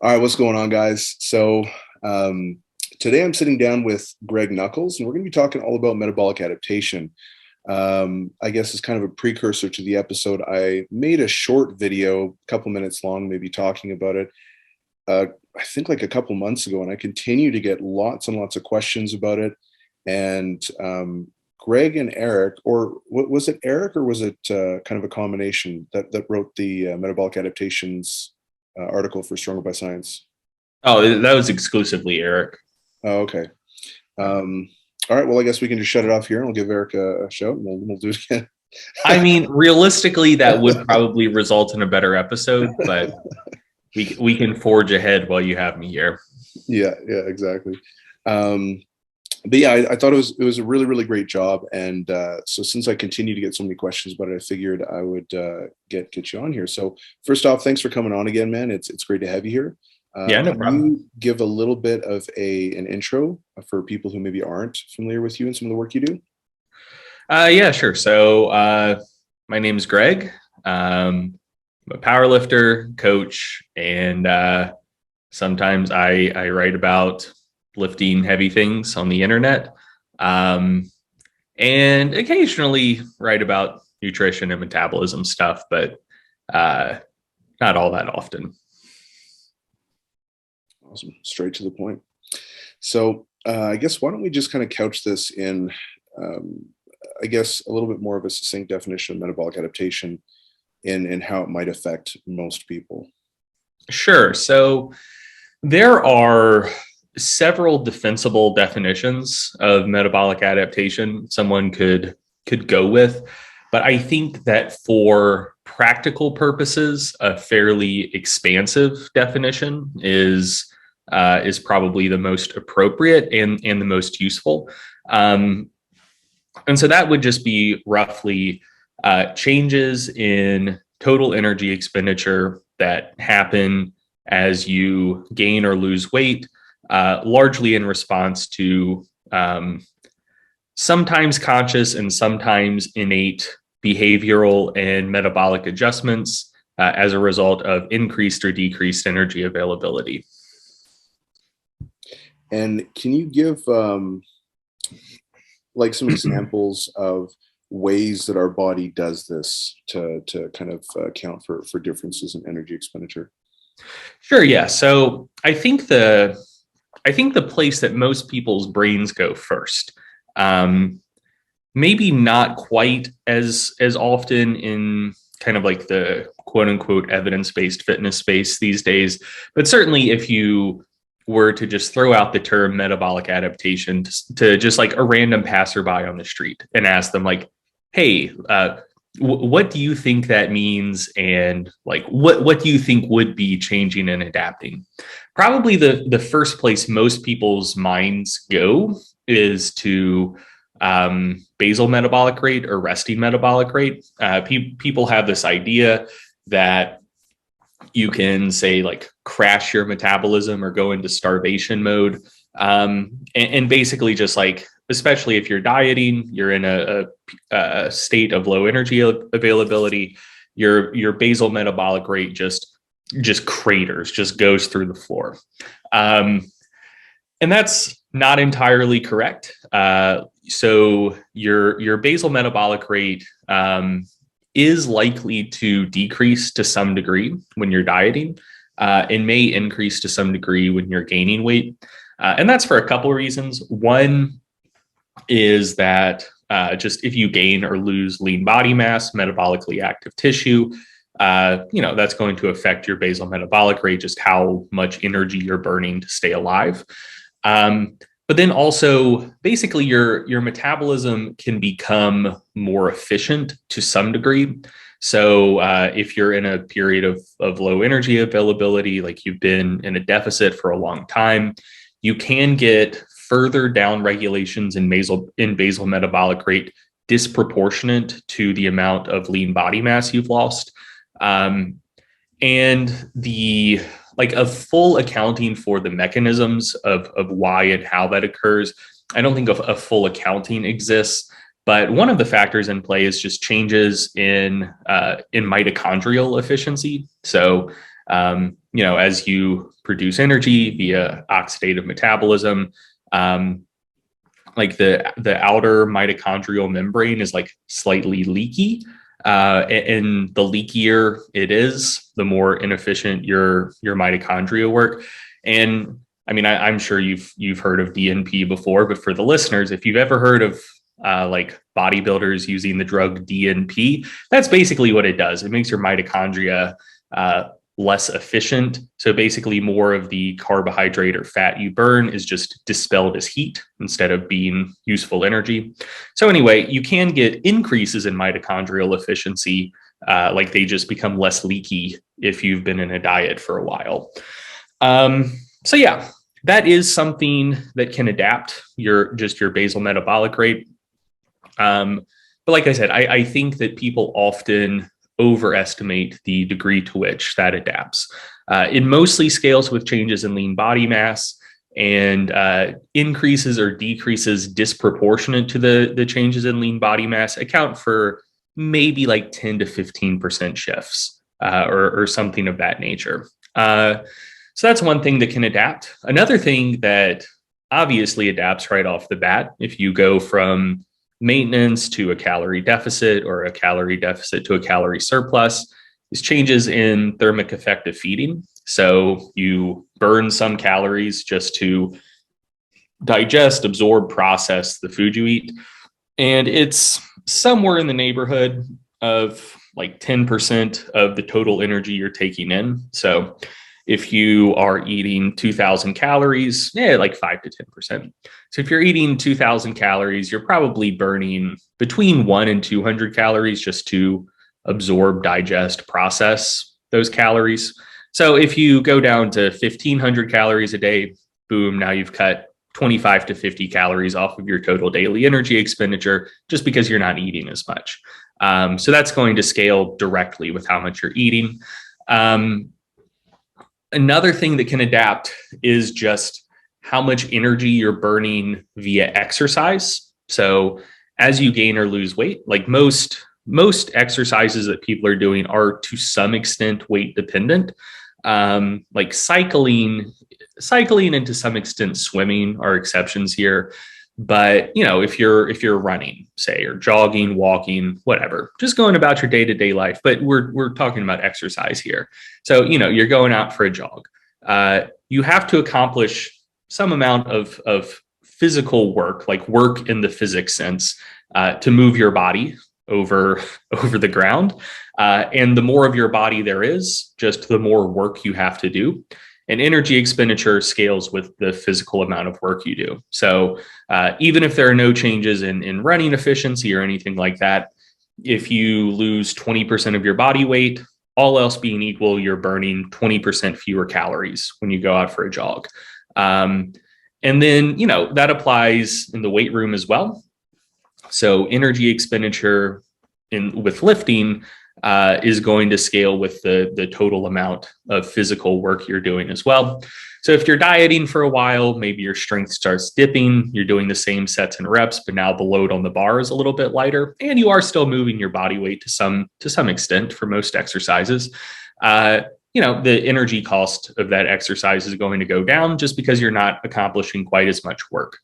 All right, what's going on, guys? Um, Today I'm sitting down with Greg Nuckols, and we're going to be talking all about metabolic adaptation. I guess it's kind of a precursor to the episode. I made a short video, a couple minutes long, maybe talking about it. Uh, I think like a couple months ago, and I continue to get lots and lots of questions about it. And Greg and Eric, or was it Eric, or was it kind of a combination that wrote the metabolic adaptations article for Stronger by Science? Oh, that was exclusively Eric. Oh, okay. All right. Well, I guess we can just shut it off here, and we'll give Eric a shout, and we'll do it again. I mean, realistically, that would probably result in a better episode, but we can forge ahead while you have me here. Yeah, exactly. But yeah, I thought it was a really great job, and so since I continue to get so many questions about it, I figured I would get you on here. So first off, thanks for coming on again, man. It's great to have you here. Yeah, no Can problem. you give a little bit of an intro for people who maybe aren't familiar with you and some of the work you do? Yeah, sure. So my name is Greg. I'm a power lifter, coach, and sometimes I write about lifting heavy things on the internet, and occasionally write about nutrition and metabolism stuff, but not all that often. Awesome. Straight to the point. So I guess why don't we just kind of couch this in, um, I guess, a little bit more of a succinct definition of metabolic adaptation and how it might affect most people. Sure. So there are several defensible definitions of metabolic adaptation someone could go with, but I think that for practical purposes, a fairly expansive definition is probably the most appropriate and the most useful. And so that would just be roughly changes in total energy expenditure that happen as you gain or lose weight, largely in response to sometimes conscious and sometimes innate behavioral and metabolic adjustments as a result of increased or decreased energy availability. And can you give like some examples of ways that our body does this to kind of account for differences in energy expenditure? Sure, yeah. So I think the place that most people's brains go first, um, maybe not quite as often in kind of like the quote unquote evidence-based fitness space these days, but certainly if you were to just throw out the term metabolic adaptation to just like a random passerby on the street and ask them like, hey, what do you think that means, and like what do you think would be changing and adapting? Probably the first place most people's minds go is to basal metabolic rate or resting metabolic rate. People have this idea that you can say like crash your metabolism or go into starvation mode, and basically just like, especially if you're dieting, you're in a state of low energy availability, your basal metabolic rate just craters, just goes through the floor. And that's not entirely correct. So your basal metabolic rate is likely to decrease to some degree when you're dieting, and may increase to some degree when you're gaining weight. And that's for a couple of reasons. One is that just if you gain or lose lean body mass, metabolically active tissue, that's going to affect your basal metabolic rate, just how much energy you're burning to stay alive. But then also, basically, your metabolism can become more efficient to some degree. So if you're in a period of low energy availability, like you've been in a deficit for a long time, you can get further down regulations in basal metabolic rate disproportionate to the amount of lean body mass you've lost. And the like a full accounting for the mechanisms of why and how that occurs, I don't think a full accounting exists. But one of the factors in play is just changes in mitochondrial efficiency. So As you produce energy via oxidative metabolism, like the outer mitochondrial membrane is like slightly leaky. And the leakier it is, the more inefficient your mitochondria work. And I mean, I'm sure you've heard of DNP before, but for the listeners, if you've ever heard of like bodybuilders using the drug DNP, that's basically what it does. It makes your mitochondria less efficient. So basically, more of the carbohydrate or fat you burn is just dispelled as heat instead of being useful energy. So anyway, you can get increases in mitochondrial efficiency, like they just become less leaky if you've been in a diet for a while. So yeah, that is something that can adapt your basal metabolic rate. But like I said, I think that people often overestimate the degree to which that adapts. It mostly scales with changes in lean body mass, and increases or decreases disproportionate to the changes in lean body mass account for maybe like 10 to 15% shifts or something of that nature. So that's one thing that can adapt. Another thing that obviously adapts right off the bat, if you go from maintenance to a calorie deficit or a calorie deficit to a calorie surplus, is changes in thermic effective feeding. So you burn some calories just to digest, absorb, process the food you eat. And it's somewhere in the neighborhood of like 10% of the total energy you're taking in. So if you are eating 2,000 calories, like 5 to 10%. So if you're eating 2,000 calories, you're probably burning between 1 and 200 calories just to absorb, digest, process those calories. So if you go down to 1,500 calories a day, boom, now you've cut 25 to 50 calories off of your total daily energy expenditure just because you're not eating as much. So that's going to scale directly with how much you're eating. Another thing that can adapt is just how much energy you're burning via exercise. So as you gain or lose weight, like most exercises that people are doing are to some extent weight dependent. Like cycling and to some extent swimming are exceptions here. But if you're running, say, or jogging, walking, whatever, just going about your day-to-day life, but we're talking about exercise here. So you're going out for a jog. You have to accomplish some amount of physical work, like work in the physics sense, to move your body over the ground. And the more of your body there is, just the more work you have to do. And energy expenditure scales with the physical amount of work you do. So even if there are no changes in running efficiency or anything like that, if you lose 20% of your body weight, all else being equal, you're burning 20% fewer calories when you go out for a jog. And then, that applies in the weight room as well. So energy expenditure with lifting is going to scale with the total amount of physical work you're doing as well. So if you're dieting for a while, maybe your strength starts dipping, you're doing the same sets and reps, but now the load on the bar is a little bit lighter, and you are still moving your body weight to some extent for most exercises. The energy cost of that exercise is going to go down just because you're not accomplishing quite as much work.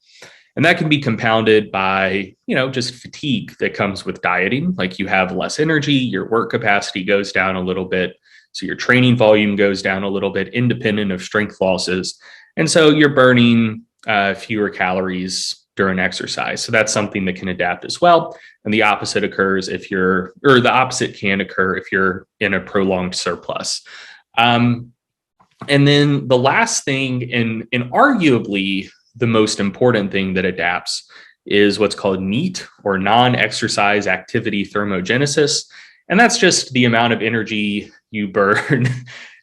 And that can be compounded by, just fatigue that comes with dieting. Like you have less energy, your work capacity goes down a little bit. So your training volume goes down a little bit independent of strength losses. And so you're burning fewer calories during exercise. So that's something that can adapt as well. And the opposite occurs the opposite can occur if you're in a prolonged surplus. And then the last thing, and arguably the most important thing that adapts, is what's called NEAT, or non-exercise activity thermogenesis. And that's just the amount of energy you burn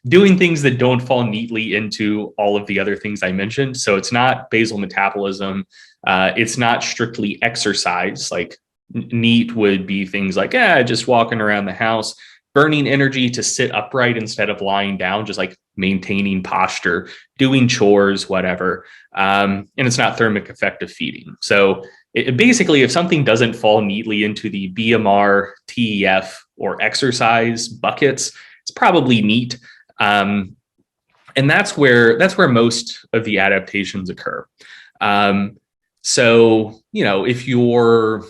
doing things that don't fall neatly into all of the other things I mentioned. So it's not basal metabolism. It's not strictly exercise. Like NEAT would be things like just walking around the house, burning energy to sit upright instead of lying down, just like maintaining posture, doing chores, whatever. And it's not thermic effective feeding. So basically, if something doesn't fall neatly into the BMR, TEF, or exercise buckets, it's probably NEAT. And that's where most of the adaptations occur. So, if you're,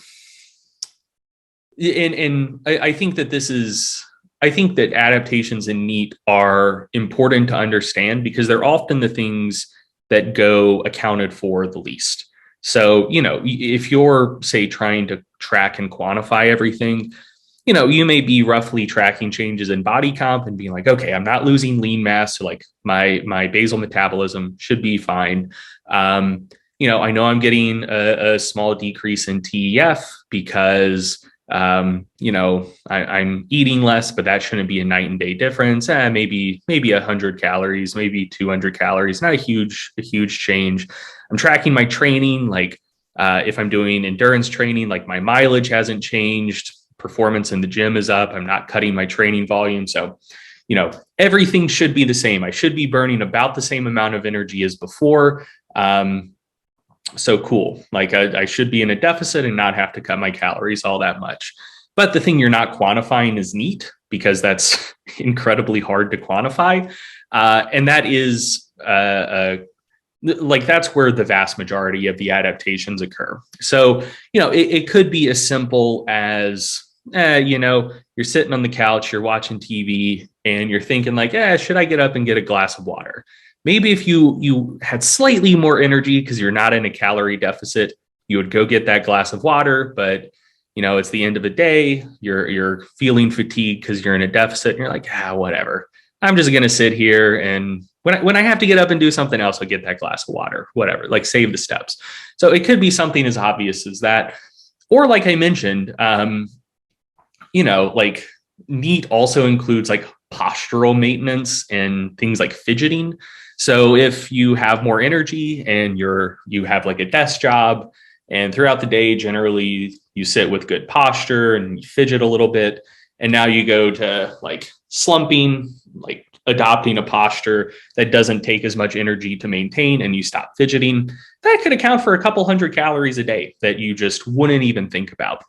and I think that I think that adaptations in NEAT are important to understand because they're often the things that go accounted for the least. So, if you're, say, trying to track and quantify everything, you may be roughly tracking changes in body comp and being like, okay, I'm not losing lean mass. So like my basal metabolism should be fine. I know I'm getting a small decrease in TEF because, I'm eating less, but that shouldn't be a night and day difference. Maybe 100 calories, maybe 200 calories, not a huge change. I'm tracking my training. Like if I'm doing endurance training, like my mileage hasn't changed. Performance in the gym is up. I'm not cutting my training volume. So, everything should be the same. I should be burning about the same amount of energy as before. So cool. Like I should be in a deficit and not have to cut my calories all that much. But the thing you're not quantifying is NEAT, because that's incredibly hard to quantify. And that is that's where the vast majority of the adaptations occur. So, it could be as simple as, you're sitting on the couch, you're watching TV, and you're thinking like, should I get up and get a glass of water? Maybe if you had slightly more energy because you're not in a calorie deficit, you would go get that glass of water. But, it's the end of the day, you're feeling fatigued because you're in a deficit, and you're like, whatever. I'm just going to sit here, and when I have to get up and do something else, I'll get that glass of water, whatever, like save the steps. So it could be something as obvious as that. Or like I mentioned, like NEAT also includes like postural maintenance and things like fidgeting. So if you have more energy and you have like a desk job, and throughout the day, generally you sit with good posture and you fidget a little bit, and now you go to like slumping, like adopting a posture that doesn't take as much energy to maintain, and you stop fidgeting, that could account for a couple hundred calories a day that you just wouldn't even think about.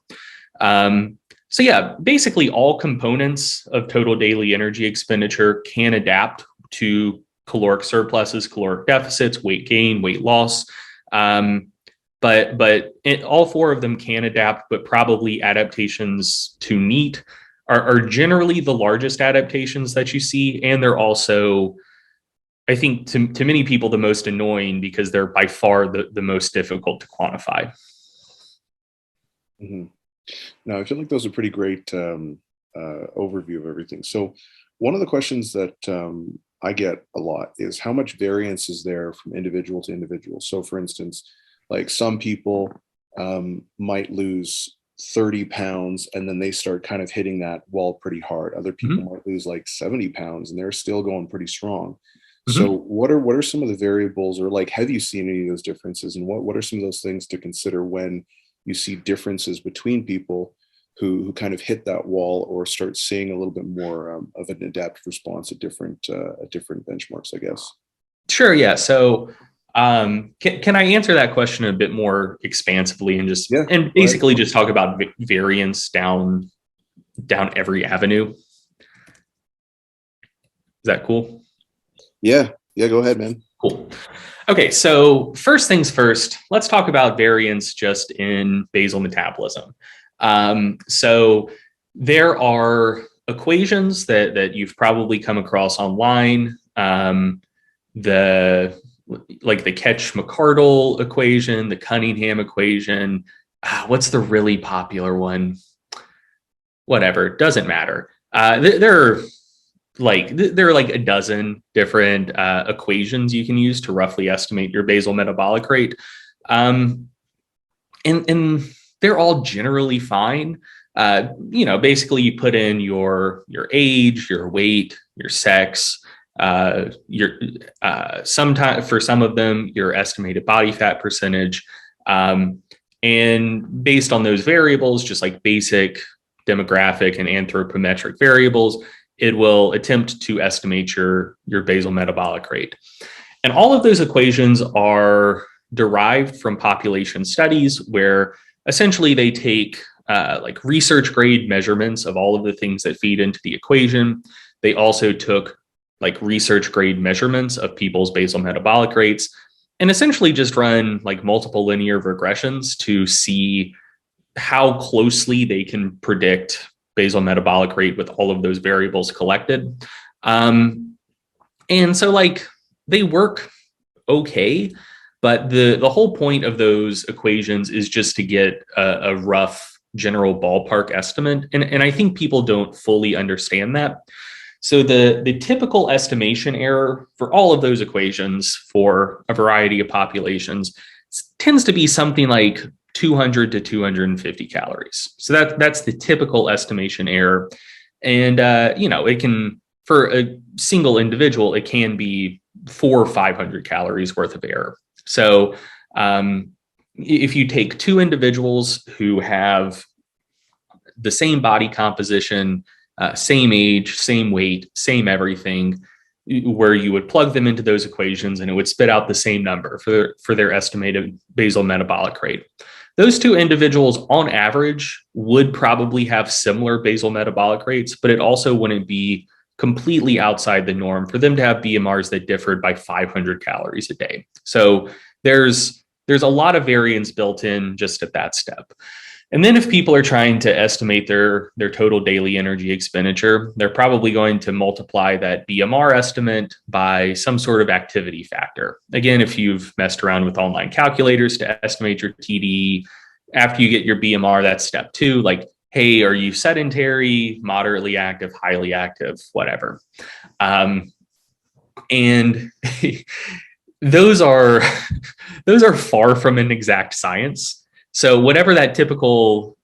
So yeah, basically all components of total daily energy expenditure can adapt to caloric surpluses, caloric deficits, weight gain, weight loss. But all four of them can adapt, but probably adaptations to NEAT are generally the largest adaptations that you see. And they're also, I think, to many people, the most annoying because they're by far the most difficult to quantify. Mm-hmm. No, I feel like those are pretty great overview of everything. So one of the questions that I get a lot is how much variance is there from individual to individual? So for instance, like some people might lose 30 pounds and then they start kind of hitting that wall pretty hard. Other people might lose like 70 pounds and they're still going pretty strong. So what are some of the variables, or like, have you seen any of those differences, and what are some of those things to consider when you see differences between people who kind of hit that wall or start seeing a little bit more of an adaptive response at different benchmarks, I guess? Sure. Yeah. So can I answer that question a bit more expansively and just basically just talk about variance down every avenue? Is that cool? Yeah. Go ahead, man. Cool. Okay. So first things first, let's talk about variance just in basal metabolism. So there are equations that you've probably come across online. The Ketch-McArdle equation, the Cunningham equation. What's the really popular one? Whatever, doesn't matter. There are like a dozen different equations you can use to roughly estimate your basal metabolic rate. And they're all generally fine. Basically you put in your age, your weight, your sex, sometimes for some of them, your estimated body fat percentage. And based on those variables, just like basic demographic and anthropometric variables, it will attempt to estimate your basal metabolic rate. And all of those equations are derived from population studies where essentially they take like research grade measurements of all of the things that feed into the equation. They also took like research grade measurements of people's basal metabolic rates and essentially just run like multiple linear regressions to see how closely they can predict basal metabolic rate with all of those variables collected. And so like they work okay, but the whole point of those equations is just to get a rough general ballpark estimate. And I think people don't fully understand that. So the typical estimation error for all of those equations for a variety of populations tends to be something like 200 to 250 calories. So that's the typical estimation error. And, it can, for a single individual, it can be 400 or 500 calories worth of error. So if you take two individuals who have the same body composition, same age, same weight, same everything, where you would plug them into those equations and it would spit out the same number for their estimated basal metabolic rate. Those two individuals on average would probably have similar basal metabolic rates, but it also wouldn't be completely outside the norm for them to have BMRs that differed by 500 calories a day. So there's a lot of variance built in just at that step. And then if people are trying to estimate their total daily energy expenditure, they're probably going to multiply that BMR estimate by some sort of activity factor. Again, if you've messed around with online calculators to estimate your TDE, after you get your BMR, that's step 2. Like, hey, are you sedentary, moderately active, highly active, whatever? And those are far from an exact science. So whatever that typical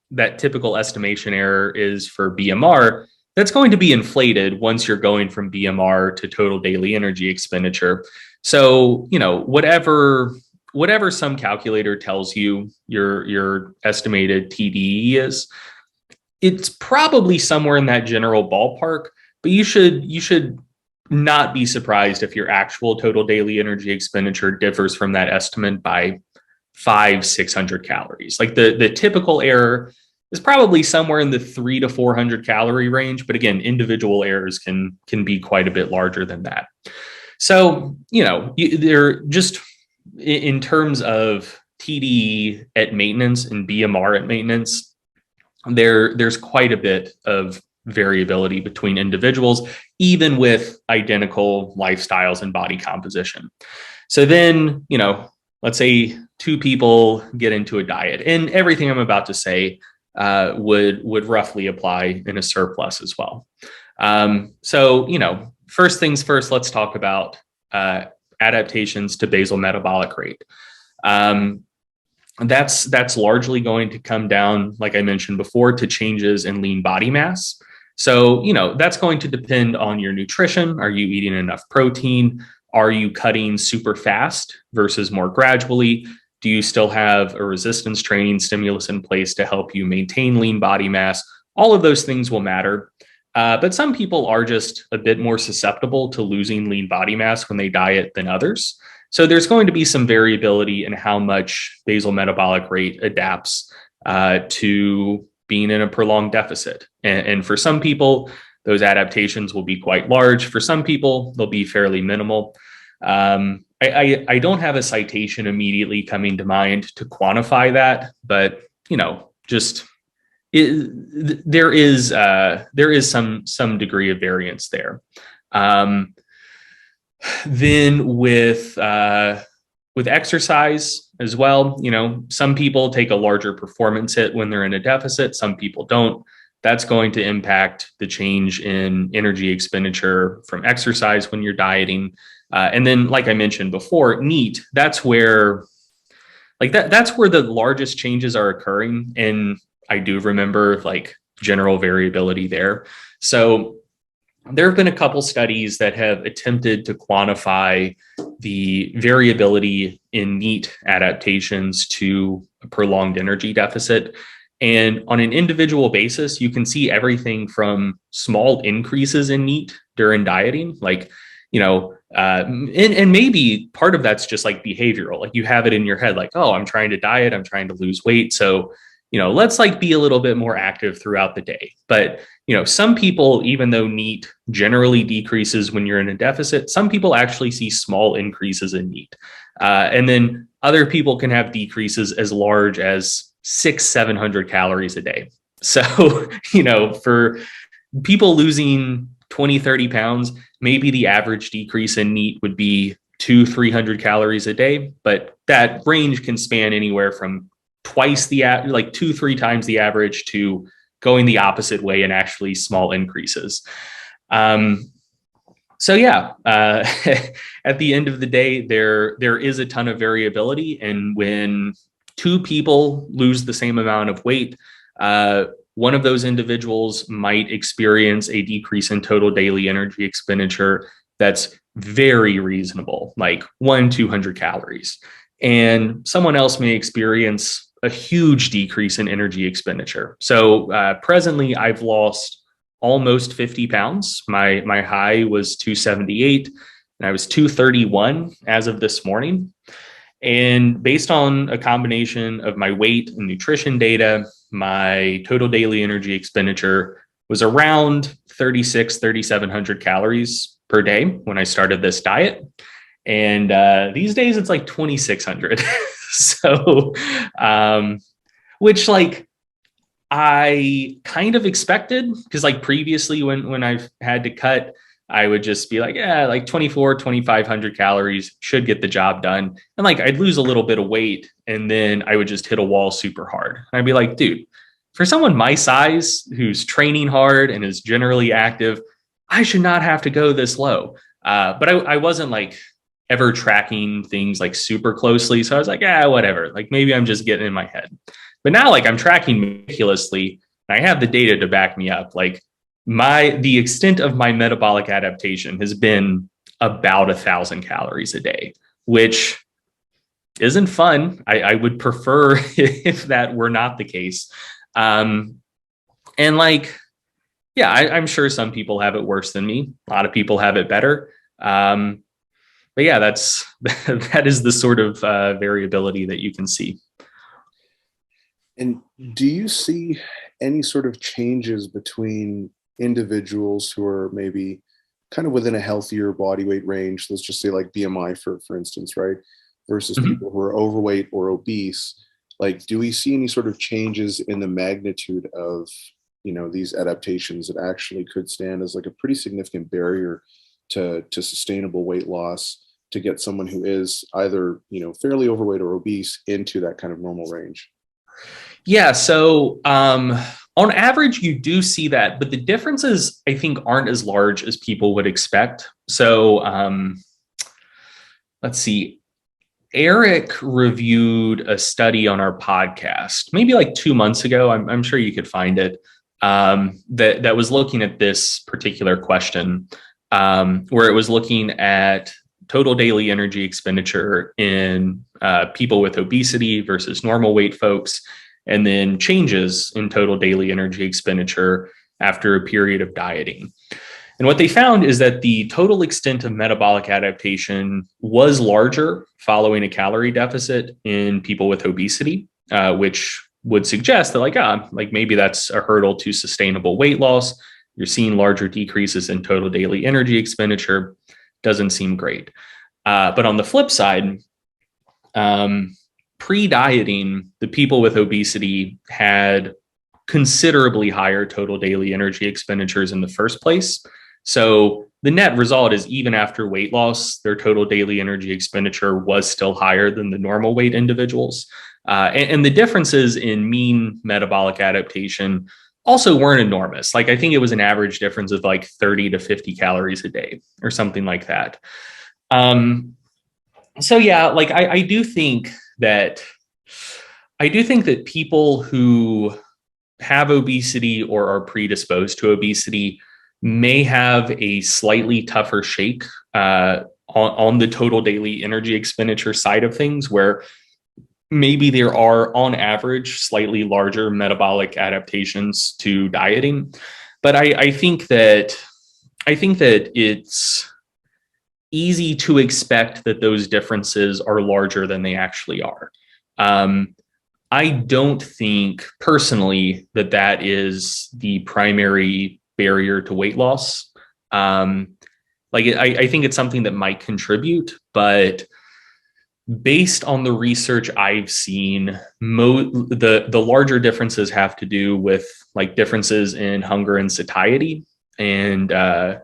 estimation error is for BMR, that's going to be inflated once you're going from BMR to total daily energy expenditure. So, whatever some calculator tells you your estimated TDE is, it's probably somewhere in that general ballpark, but you should not be surprised if your actual total daily energy expenditure differs from that estimate by 500-600 calories. Like the typical error is probably somewhere in the 300 to 400 calorie range, but again, individual errors can be quite a bit larger than that. So, they're just in terms of TDE at maintenance and BMR at maintenance, there's quite a bit of variability between individuals, even with identical lifestyles and body composition. So then, let's say two people get into a diet, and everything I'm about to say would roughly apply in a surplus as well. So, first things first, let's talk about adaptations to basal metabolic rate. That's largely going to come down, like I mentioned before, to changes in lean body mass. So, that's going to depend on your nutrition. Are you eating enough protein? Are you cutting super fast versus more gradually? Do you still have a resistance training stimulus in place to help you maintain lean body mass? All of those things will matter. But some people are just a bit more susceptible to losing lean body mass when they diet than others. So there's going to be some variability in how much basal metabolic rate adapts to being in a prolonged deficit. And for some people, those adaptations will be quite large. For some people, they'll be fairly minimal. I don't have a citation immediately coming to mind to quantify that, but there is some degree of variance there. Then with exercise as well, some people take a larger performance hit when they're in a deficit. Some people don't. That's going to impact the change in energy expenditure from exercise when you're dieting. And then, like I mentioned before, NEAT, that's where the largest changes are occurring. And I do remember general variability there. So there have been a couple studies that have attempted to quantify the variability in NEAT adaptations to a prolonged energy deficit. And on an individual basis, you can see everything from small increases in NEAT during dieting, and maybe part of that's just behavioral. You have it in your head, oh, I'm trying to diet, I'm trying to lose weight. So, let's like be a little bit more active throughout the day. But, some people, even though NEAT generally decreases when you're in a deficit, some people actually see small increases in NEAT. And then other people can have decreases as large as 700 calories a day. So, for people losing 20, 30 pounds, maybe the average decrease in NEAT would be 300 calories a day, but that range can span anywhere from twice the like 2-3 times the average to going the opposite way and actually small increases. So yeah, at the end of the day, there is a ton of variability, and when two people lose the same amount of weight, one of those individuals might experience a decrease in total daily energy expenditure that's very reasonable, like 200 calories. And someone else may experience a huge decrease in energy expenditure. So presently, I've lost almost 50 pounds. My high was 278, and I was 231 as of this morning. And based on a combination of my weight and nutrition data, my total daily energy expenditure was around 3,700 calories per day when I started this diet. And these days it's like 2,600. So, which like I kind of expected, because like previously when I've had to cut, I would just be like, yeah, like 2,500 calories should get the job done. And like I'd lose a little bit of weight and then I would just hit a wall super hard. And I'd be like, dude, for someone my size who's training hard and is generally active, I should not have to go this low. But I wasn't like ever tracking things like super closely. So I was like, yeah, whatever. Like maybe I'm just getting in my head. But now like I'm tracking meticulously and I have the data to back me up. Like the extent of my metabolic adaptation has been about 1,000 calories a day, which isn't fun. I would prefer if that were not the case. And like, yeah, I'm sure some people have it worse than me. A lot of people have it better. But yeah, that is the sort of variability that you can see. And do you see any sort of changes between individuals who are maybe kind of within a healthier body weight range? Let's just say like BMI, for instance, right? Versus people who are overweight or obese. Like, do we see any sort of changes in the magnitude of, these adaptations that actually could stand as like a pretty significant barrier to sustainable weight loss, to get someone who is either, fairly overweight or obese into that kind of normal range? Yeah. So on average, you do see that, but the differences I think aren't as large as people would expect. So let's see. Eric reviewed a study on our podcast, maybe like 2 months ago. I'm sure you could find it. That was looking at this particular question, where it was looking at total daily energy expenditure in people with obesity versus normal weight folks, and then changes in total daily energy expenditure after a period of dieting. And what they found is that the total extent of metabolic adaptation was larger following a calorie deficit in people with obesity, which would suggest that like maybe that's a hurdle to sustainable weight loss. You're seeing larger decreases in total daily energy expenditure. Doesn't seem great. But on the flip side, pre-dieting, the people with obesity had considerably higher total daily energy expenditures in the first place. So the net result is even after weight loss, their total daily energy expenditure was still higher than the normal weight individuals. And the differences in mean metabolic adaptation also weren't enormous. Like I think it was an average difference of like 30 to 50 calories a day or something like that. So yeah, like I do think that people who have obesity or are predisposed to obesity may have a slightly tougher shake on the total daily energy expenditure side of things, where maybe there are on average slightly larger metabolic adaptations to dieting. But I think that it's easy to expect that those differences are larger than they actually are. I don't think personally that that is the primary barrier to weight loss. Um, I think it's something that might contribute, but based on the research I've seen, the larger differences have to do with like differences in hunger and satiety, and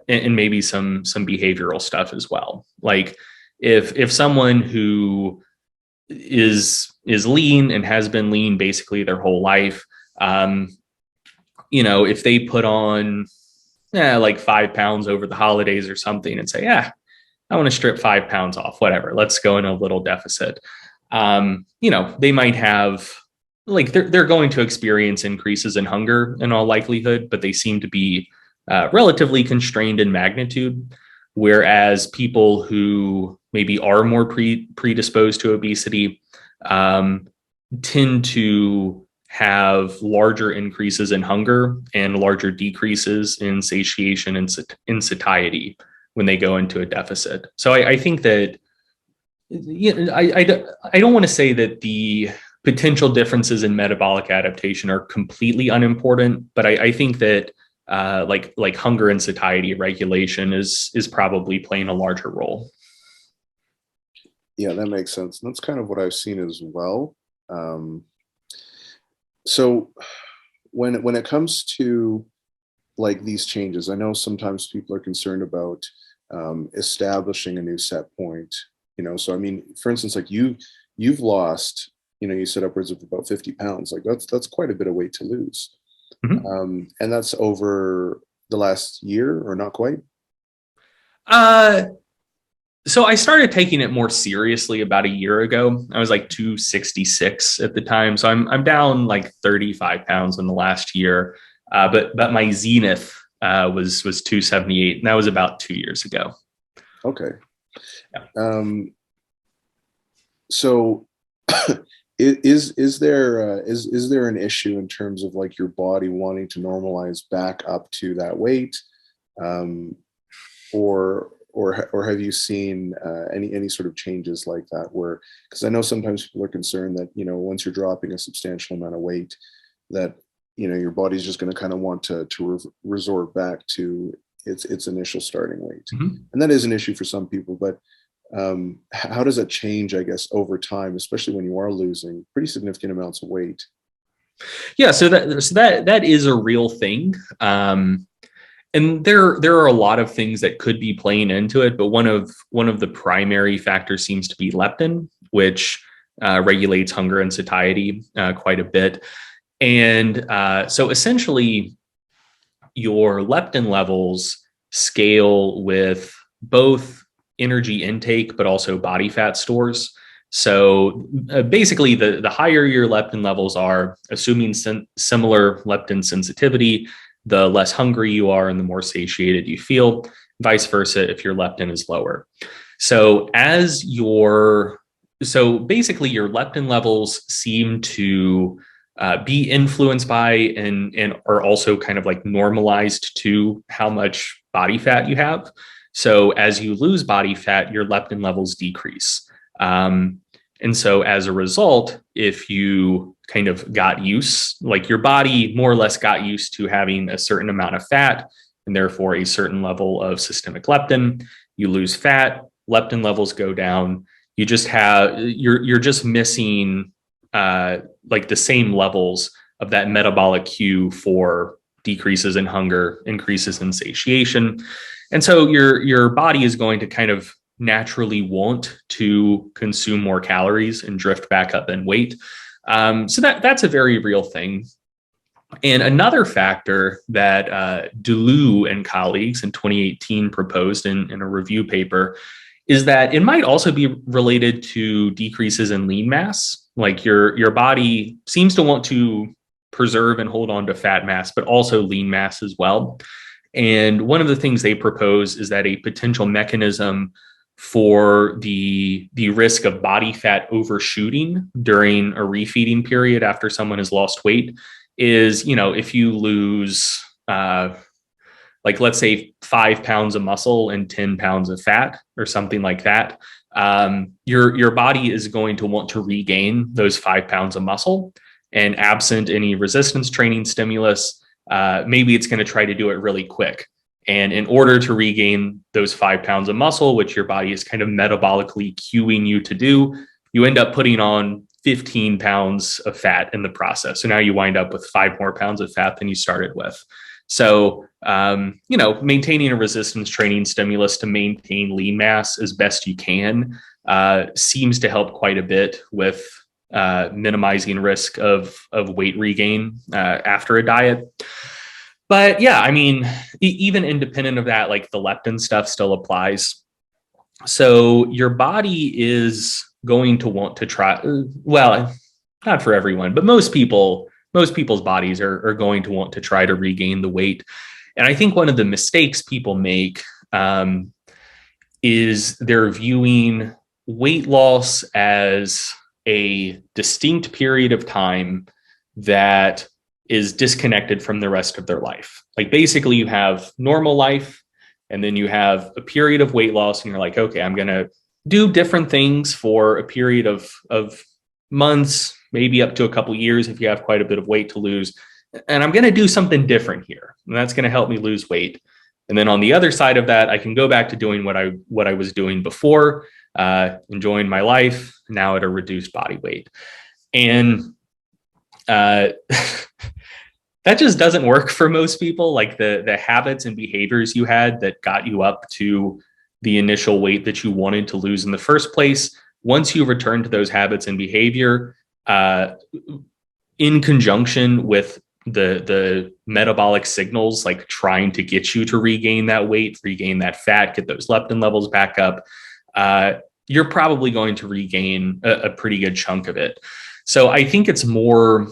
maybe some behavioral stuff as well. Like if someone who is lean and has been lean basically their whole life, um, if they put on like 5 pounds over the holidays or something and say, yeah, I want to strip 5 pounds off, whatever. Let's go in a little deficit. They might have like they're going to experience increases in hunger in all likelihood, but they seem to be relatively constrained in magnitude. Whereas people who maybe are more predisposed to obesity um, tend to have larger increases in hunger and larger decreases in satiation and in satiety when they go into a deficit. So I think that I don't want to say that the potential differences in metabolic adaptation are completely unimportant, but I think that like hunger and satiety regulation is probably playing a larger role. Yeah, that makes sense. And that's kind of what I've seen as well. Um, so when it comes to like these changes, I know sometimes people are concerned about establishing a new set point. So I mean, for instance, like you've lost, you said upwards of about 50 pounds. Like that's quite a bit of weight to lose. Mm-hmm. And that's over the last year or not quite? Uh, so I started taking it more seriously about a year ago. I was like 266 at the time, so I'm down like 35 pounds in the last year. But my zenith was 278, and that was about 2 years ago. Okay. Yeah. So is there an issue in terms of like your body wanting to normalize back up to that weight, um, or have you seen any sort of changes like that? Where, because I know sometimes people are concerned that once you're dropping a substantial amount of weight, that your body's just going to kind of want to resort back to its initial starting weight, Mm-hmm. and that is an issue for some people. But how does that change, I guess, over time, especially when you are losing pretty significant amounts of weight? Yeah, so that is a real thing. And there are a lot of things that could be playing into it, but one of the primary factors seems to be leptin, which regulates hunger and satiety quite a bit. And so essentially, your leptin levels scale with both energy intake, but also body fat stores. So basically, the higher your leptin levels are, assuming similar leptin sensitivity, the less hungry you are and the more satiated you feel. Vice versa, if your leptin is lower. So so basically, your leptin levels seem to be influenced by and are also kind of like normalized to how much body fat you have. So as you lose body fat, your leptin levels decrease. And so as a result, if you kind of got used, like your body more or less got used to having a certain amount of fat and therefore a certain level of systemic leptin, you lose fat, leptin levels go down. You're just missing like the same levels of that metabolic cue for decreases in hunger, increases in satiation. And so your body is going to kind of naturally want to consume more calories and drift back up in weight. So that's a very real thing. And another factor that Deleu and colleagues in 2018 proposed in a review paper is that it might also be related to decreases in lean mass. Like your body seems to want to preserve and hold on to fat mass, but also lean mass as well. And one of the things they propose is that a potential mechanism for the risk of body fat overshooting during a refeeding period after someone has lost weight is, if you lose like let's say 5 pounds of muscle and 10 pounds of fat or something like that, your body is going to want to regain those 5 pounds of muscle. And absent any resistance training stimulus, maybe it's going to try to do it really quick. And in order to regain those 5 pounds of muscle, which your body is kind of metabolically cueing you to do, you end up putting on 15 pounds of fat in the process. So now you wind up with 5 more pounds of fat than you started with. So, maintaining a resistance training stimulus to maintain lean mass as best you can seems to help quite a bit with minimizing risk of weight regain after a diet. But yeah, I mean, even independent of that, like the leptin stuff still applies. So your body is going to want to try, well, not for everyone, but most people's bodies are going to want to try to regain the weight. And I think one of the mistakes people make is they're viewing weight loss as a distinct period of time that is disconnected from the rest of their life. Like basically you have normal life and then you have a period of weight loss and you're like, okay, I'm going to do different things for a period of months, maybe up to a couple years if you have quite a bit of weight to lose. And I'm going to do something different here. And that's going to help me lose weight. And then on the other side of that, I can go back to doing what I was doing before, enjoying my life now at a reduced body weight. And that just doesn't work for most people. Like the habits and behaviors you had that got you up to the initial weight that you wanted to lose in the first place, once you return to those habits and behavior, in conjunction with the metabolic signals, like trying to get you to regain that weight, regain that fat, get those leptin levels back up, you're probably going to regain a pretty good chunk of it. So I think it's more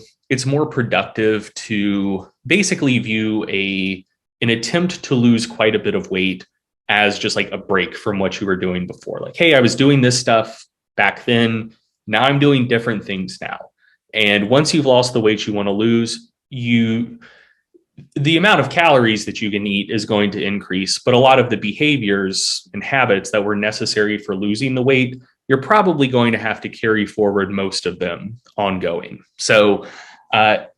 productive to basically view an attempt to lose quite a bit of weight as just like a break from what you were doing before. Like, hey, I was doing this stuff back then. Now I'm doing different things now. And once you've lost the weight you want to lose, the amount of calories that you can eat is going to increase, but a lot of the behaviors and habits that were necessary for losing the weight, you're probably going to have to carry forward most of them ongoing. So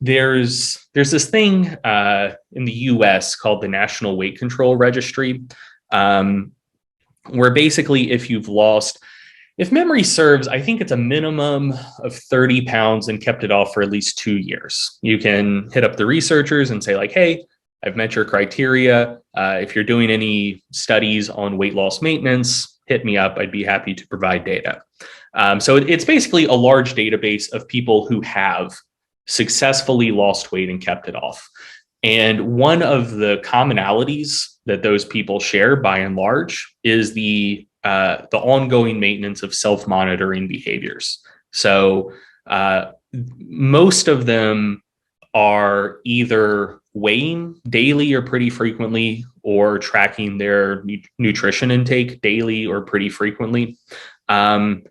there's this thing in the US called the National Weight Control Registry, where basically if memory serves, I think it's a minimum of 30 pounds and kept it off for at least 2 years. You can hit up the researchers and say like, hey, I've met your criteria. If you're doing any studies on weight loss maintenance, hit me up. I'd be happy to provide data. So it's basically a large database of people who have successfully lost weight and kept it off. And one of the commonalities that those people share by and large is the ongoing maintenance of self-monitoring behaviors. So most of them are either weighing daily or pretty frequently, or tracking their nutrition intake daily or pretty frequently. And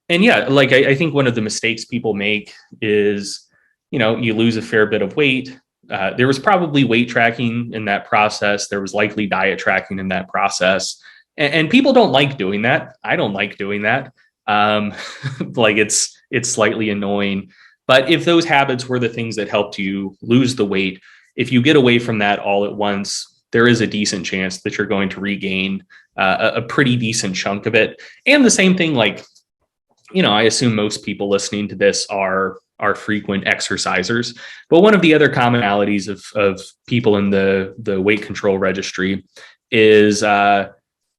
yeah, like I think one of the mistakes people make is, you lose a fair bit of weight. There was probably weight tracking in that process. There was likely diet tracking in that process. And people don't like doing that. I don't like doing that. Like it's slightly annoying. But if those habits were the things that helped you lose the weight, if you get away from that all at once, there is a decent chance that you're going to regain a pretty decent chunk of it. And the same thing, like, I assume most people listening to this are frequent exercisers. But one of the other commonalities of people in the weight control registry is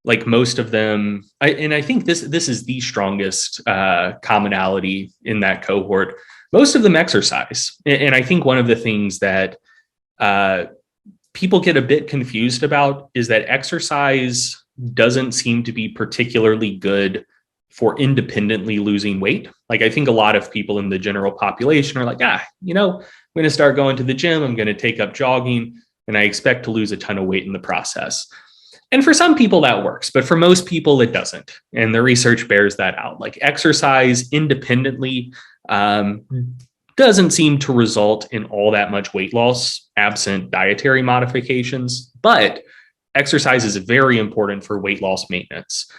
like most of them, and I think this is the strongest commonality in that cohort. Most of them exercise. And I think one of the things that people get a bit confused about is that exercise doesn't seem to be particularly good for independently losing weight. Like I think a lot of people in the general population are like, I'm going to start going to the gym. I'm going to take up jogging, and I expect to lose a ton of weight in the process. And for some people that works, but for most people it doesn't. And the research bears that out. Like exercise independently doesn't seem to result in all that much weight loss absent dietary modifications, but exercise is very important for weight loss maintenance.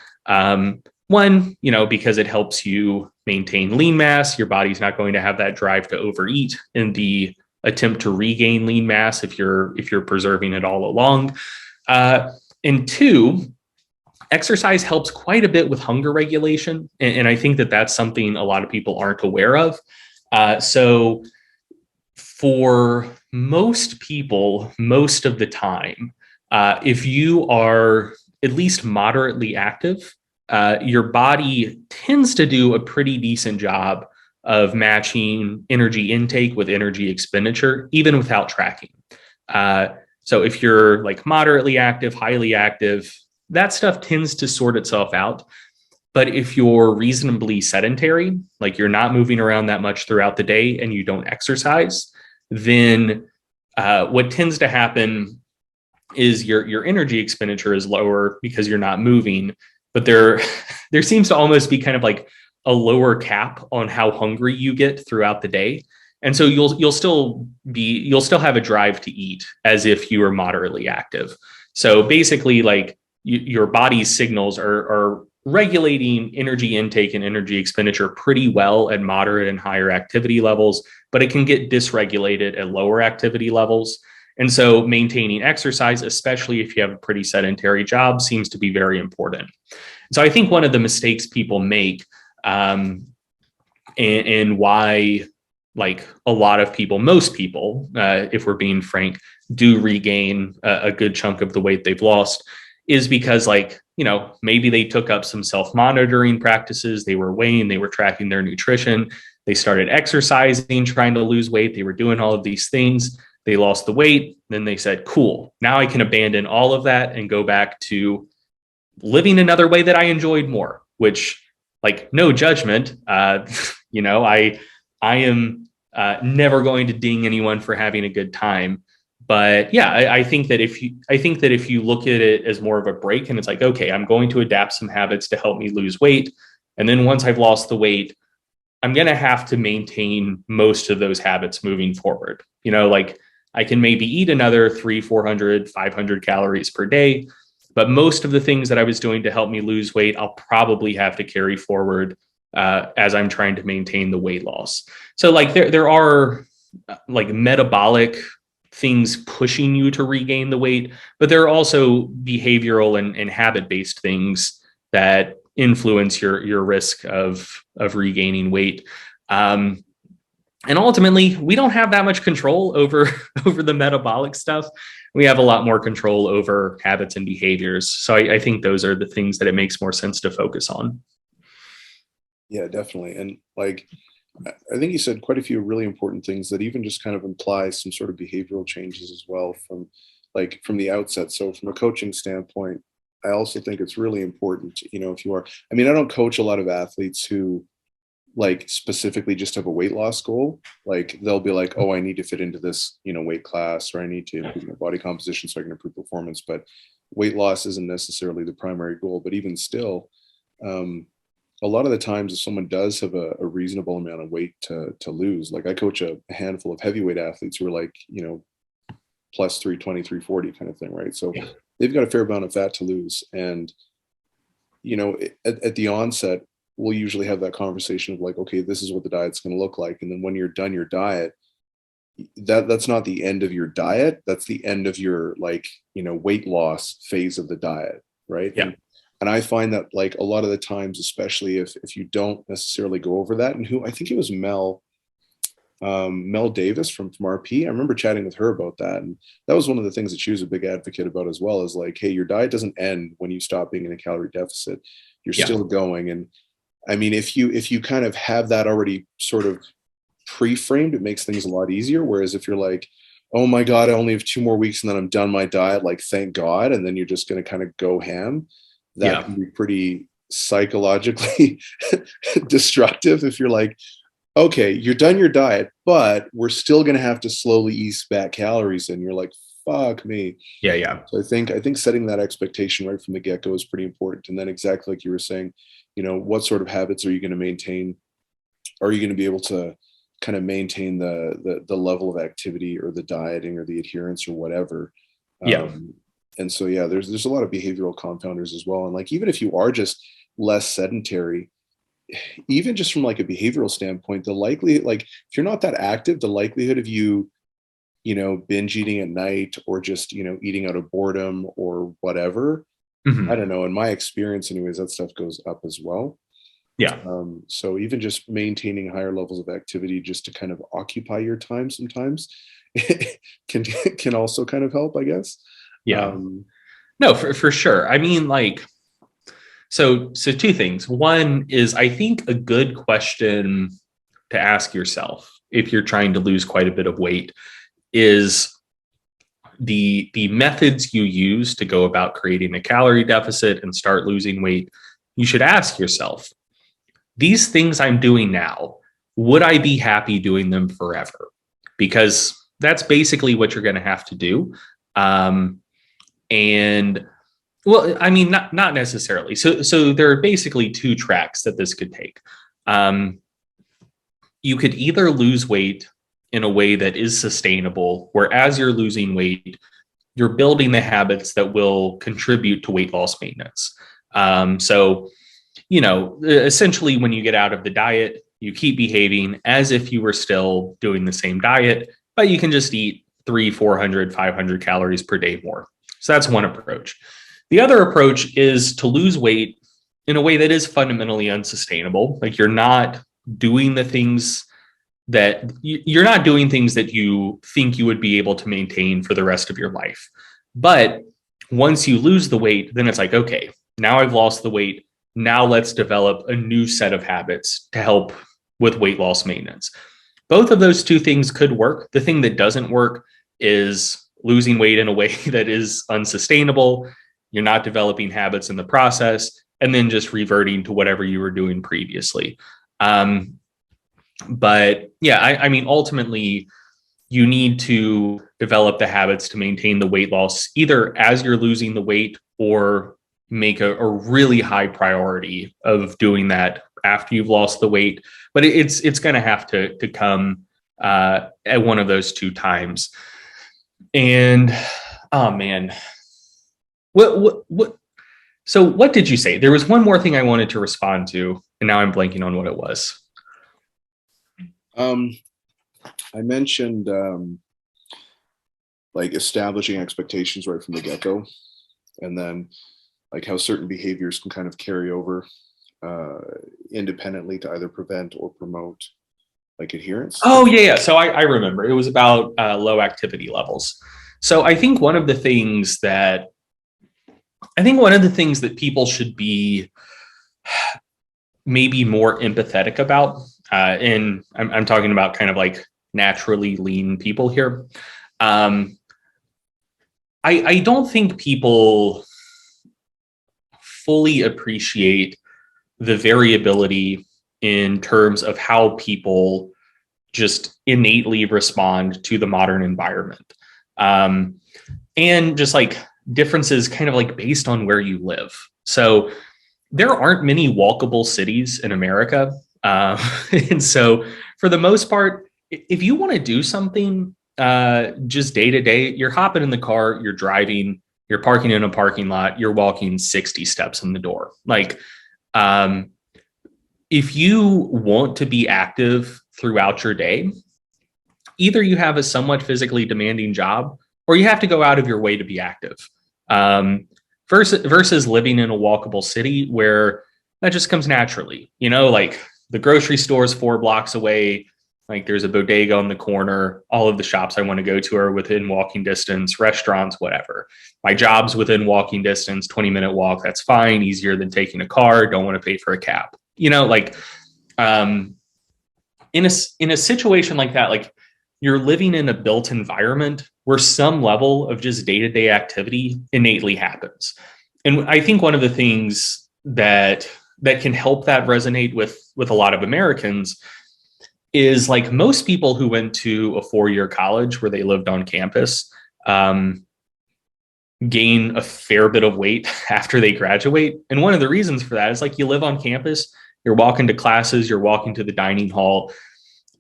One, because it helps you maintain lean mass. Your body's not going to have that drive to overeat in the attempt to regain lean mass if you're preserving it all along. And two, exercise helps quite a bit with hunger regulation. And I think that that's something a lot of people aren't aware of. So for most people, most of the time, if you are at least moderately active, your body tends to do a pretty decent job of matching energy intake with energy expenditure, even without tracking. So if you're like moderately active, highly active, that stuff tends to sort itself out. But if you're reasonably sedentary, like you're not moving around that much throughout the day and you don't exercise, then what tends to happen is your energy expenditure is lower because you're not moving. But there seems to almost be kind of like a lower cap on how hungry you get throughout the day. And so you'll still have a drive to eat as if you were moderately active. So basically, like your body's signals are regulating energy intake and energy expenditure pretty well at moderate and higher activity levels, but it can get dysregulated at lower activity levels. And so maintaining exercise, especially if you have a pretty sedentary job, seems to be very important. So I think one of the mistakes people make, and why like a lot of people, most people, if we're being frank, do regain a good chunk of the weight they've lost, is because maybe they took up some self-monitoring practices. They were weighing, they were tracking their nutrition. They started exercising, trying to lose weight. They were doing all of these things. They lost the weight. Then they said, cool, now I can abandon all of that and go back to living another way that I enjoyed more, which, like, no judgment. I am never going to ding anyone for having a good time. But yeah, I think that if you look at it as more of a break and it's like, okay, I'm going to adapt some habits to help me lose weight. And then once I've lost the weight, I'm going to have to maintain most of those habits moving forward. Like I can maybe eat another 300, 400, 500 calories per day, but most of the things that I was doing to help me lose weight, I'll probably have to carry forward as I'm trying to maintain the weight loss. So like there are like metabolic things pushing you to regain the weight, but there are also behavioral and habit-based things that influence your risk of regaining weight. And ultimately, we don't have that much control over the metabolic stuff. We have a lot more control over habits and behaviors. So I think those are the things that it makes more sense to focus on. Yeah, definitely. And like, I think you said quite a few really important things that even just kind of imply some sort of behavioral changes as well from the outset. So from a coaching standpoint, I also think it's really important, if you are, I mean, I don't coach a lot of athletes who like specifically just have a weight loss goal. Like they'll be like, oh, I need to fit into this, weight class, or I need to improve my body composition so I can improve performance. But weight loss isn't necessarily the primary goal. But even still, a lot of the times if someone does have a reasonable amount of weight to lose, like I coach a handful of heavyweight athletes who are like, plus 320, 340 kind of thing, right? So they've got a fair amount of fat to lose. And, at the onset, we'll usually have that conversation of like, okay, this is what the diet's going to look like. And then when you're done your diet, that's not the end of your diet. That's the end of your weight loss phase of the diet. Right. Yeah. And I find that like a lot of the times, especially if you don't necessarily go over that, and who I think it was Mel Davis from RP. I remember chatting with her about that. And that was one of the things that she was a big advocate about as well, is like, hey, your diet doesn't end when you stop being in a calorie deficit. You're still going. And I mean, if you kind of have that already sort of pre-framed, it makes things a lot easier. Whereas if you're like, oh my God, I only have 2 more weeks and then I'm done my diet, like, thank God. And then you're just going to kind of go ham. That can be pretty psychologically destructive if you're like, okay, you're done your diet, but we're still going to have to slowly ease back calories. And you're like, fuck me. Yeah. So I think setting that expectation right from the get-go is pretty important. And then exactly like you were saying, what sort of habits are you going to maintain? Are you going to be able to kind of maintain the level of activity or the dieting or the adherence or whatever? And so, there's a lot of behavioral confounders as well. And like, even if you are just less sedentary, even just from like a behavioral standpoint, the likelihood, like if you're not that active, the likelihood of you, binge eating at night, or just, eating out of boredom or whatever, I don't know, in my experience anyways, that stuff goes up as well. Yeah. So even just maintaining higher levels of activity just to kind of occupy your time sometimes can also kind of help, I guess. Yeah. No, for sure. I mean, like, so two things. One is, I think a good question to ask yourself if you're trying to lose quite a bit of weight is the methods you use to go about creating a calorie deficit and start losing weight. You should ask yourself, these things I'm doing now, would I be happy doing them forever? Because that's basically what you're going to have to do. And well, I mean, not necessarily. So there are basically two tracks that this could take. You could either lose weight in a way that is sustainable, where as you're losing weight, you're building the habits that will contribute to weight loss maintenance. So, essentially when you get out of the diet, you keep behaving as if you were still doing the same diet, but you can just eat 300, 400, 500 calories per day more. So that's one approach. The other approach is to lose weight in a way that is fundamentally unsustainable. Like you're not doing things that you think you would be able to maintain for the rest of your life. But once you lose the weight, then it's like, okay, now I've lost the weight. Now let's develop a new set of habits to help with weight loss maintenance. Both of those two things could work. The thing that doesn't work is losing weight in a way that is unsustainable. You're not developing habits in the process, and then just reverting to whatever you were doing previously. But yeah, I mean, ultimately, you need to develop the habits to maintain the weight loss, either as you're losing the weight, or make a really high priority of doing that after you've lost the weight. But it's going to have to come at one of those two times. And oh man, what? So what did you say? There was one more thing I wanted to respond to, and now I'm blanking on what it was. I mentioned like establishing expectations right from the get-go, and then like how certain behaviors can kind of carry over independently to either prevent or promote like adherence. Oh yeah. So I remember it was about low activity levels. So I think one of the things that people should be maybe more empathetic about, and I'm talking about kind of like naturally lean people here. I don't think people fully appreciate the variability in terms of how people just innately respond to the modern environment. And just like differences kind of like based on where you live. So there aren't many walkable cities in America. And so for the most part, if you want to do something just day to day, you're hopping in the car, you're driving, you're parking in a parking lot, you're walking 60 steps in the door. Like, if you want to be active throughout your day, either you have a somewhat physically demanding job, or you have to go out of your way to be active. Versus living in a walkable city where that just comes naturally. Like the grocery store is 4 blocks away. Like there's a bodega on the corner. All of the shops I want to go to are within walking distance, restaurants, whatever. My job's within walking distance, 20-minute walk. That's fine. Easier than taking a car. Don't want to pay for a cab. Like in a situation like that, like you're living in a built environment where some level of just day-to-day activity innately happens. And I think one of the things that can help that resonate with a lot of Americans is like most people who went to a 4-year college where they lived on campus gain a fair bit of weight after they graduate. And one of the reasons for that is like you live on campus, you're walking to classes, you're walking to the dining hall.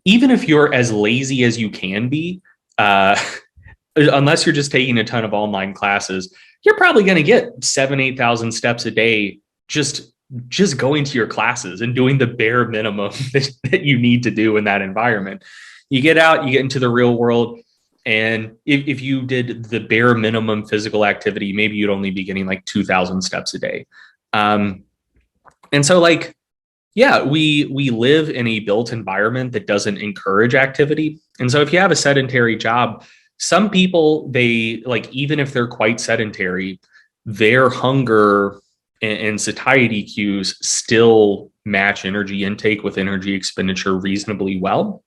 Even if you're as lazy as you can be, unless you're just taking a ton of online classes, you're probably going to get 7,000, 8,000 steps a day just just going to your classes and doing the bare minimum that you need to do in that environment. You get out, you get into the real world. And if you did the bare minimum physical activity, maybe you'd only be getting like 2,000 steps a day. And so like, yeah, we live in a built environment that doesn't encourage activity. And so if you have a sedentary job, some people, they like, even if they're quite sedentary, their hunger and satiety cues still match energy intake with energy expenditure reasonably well.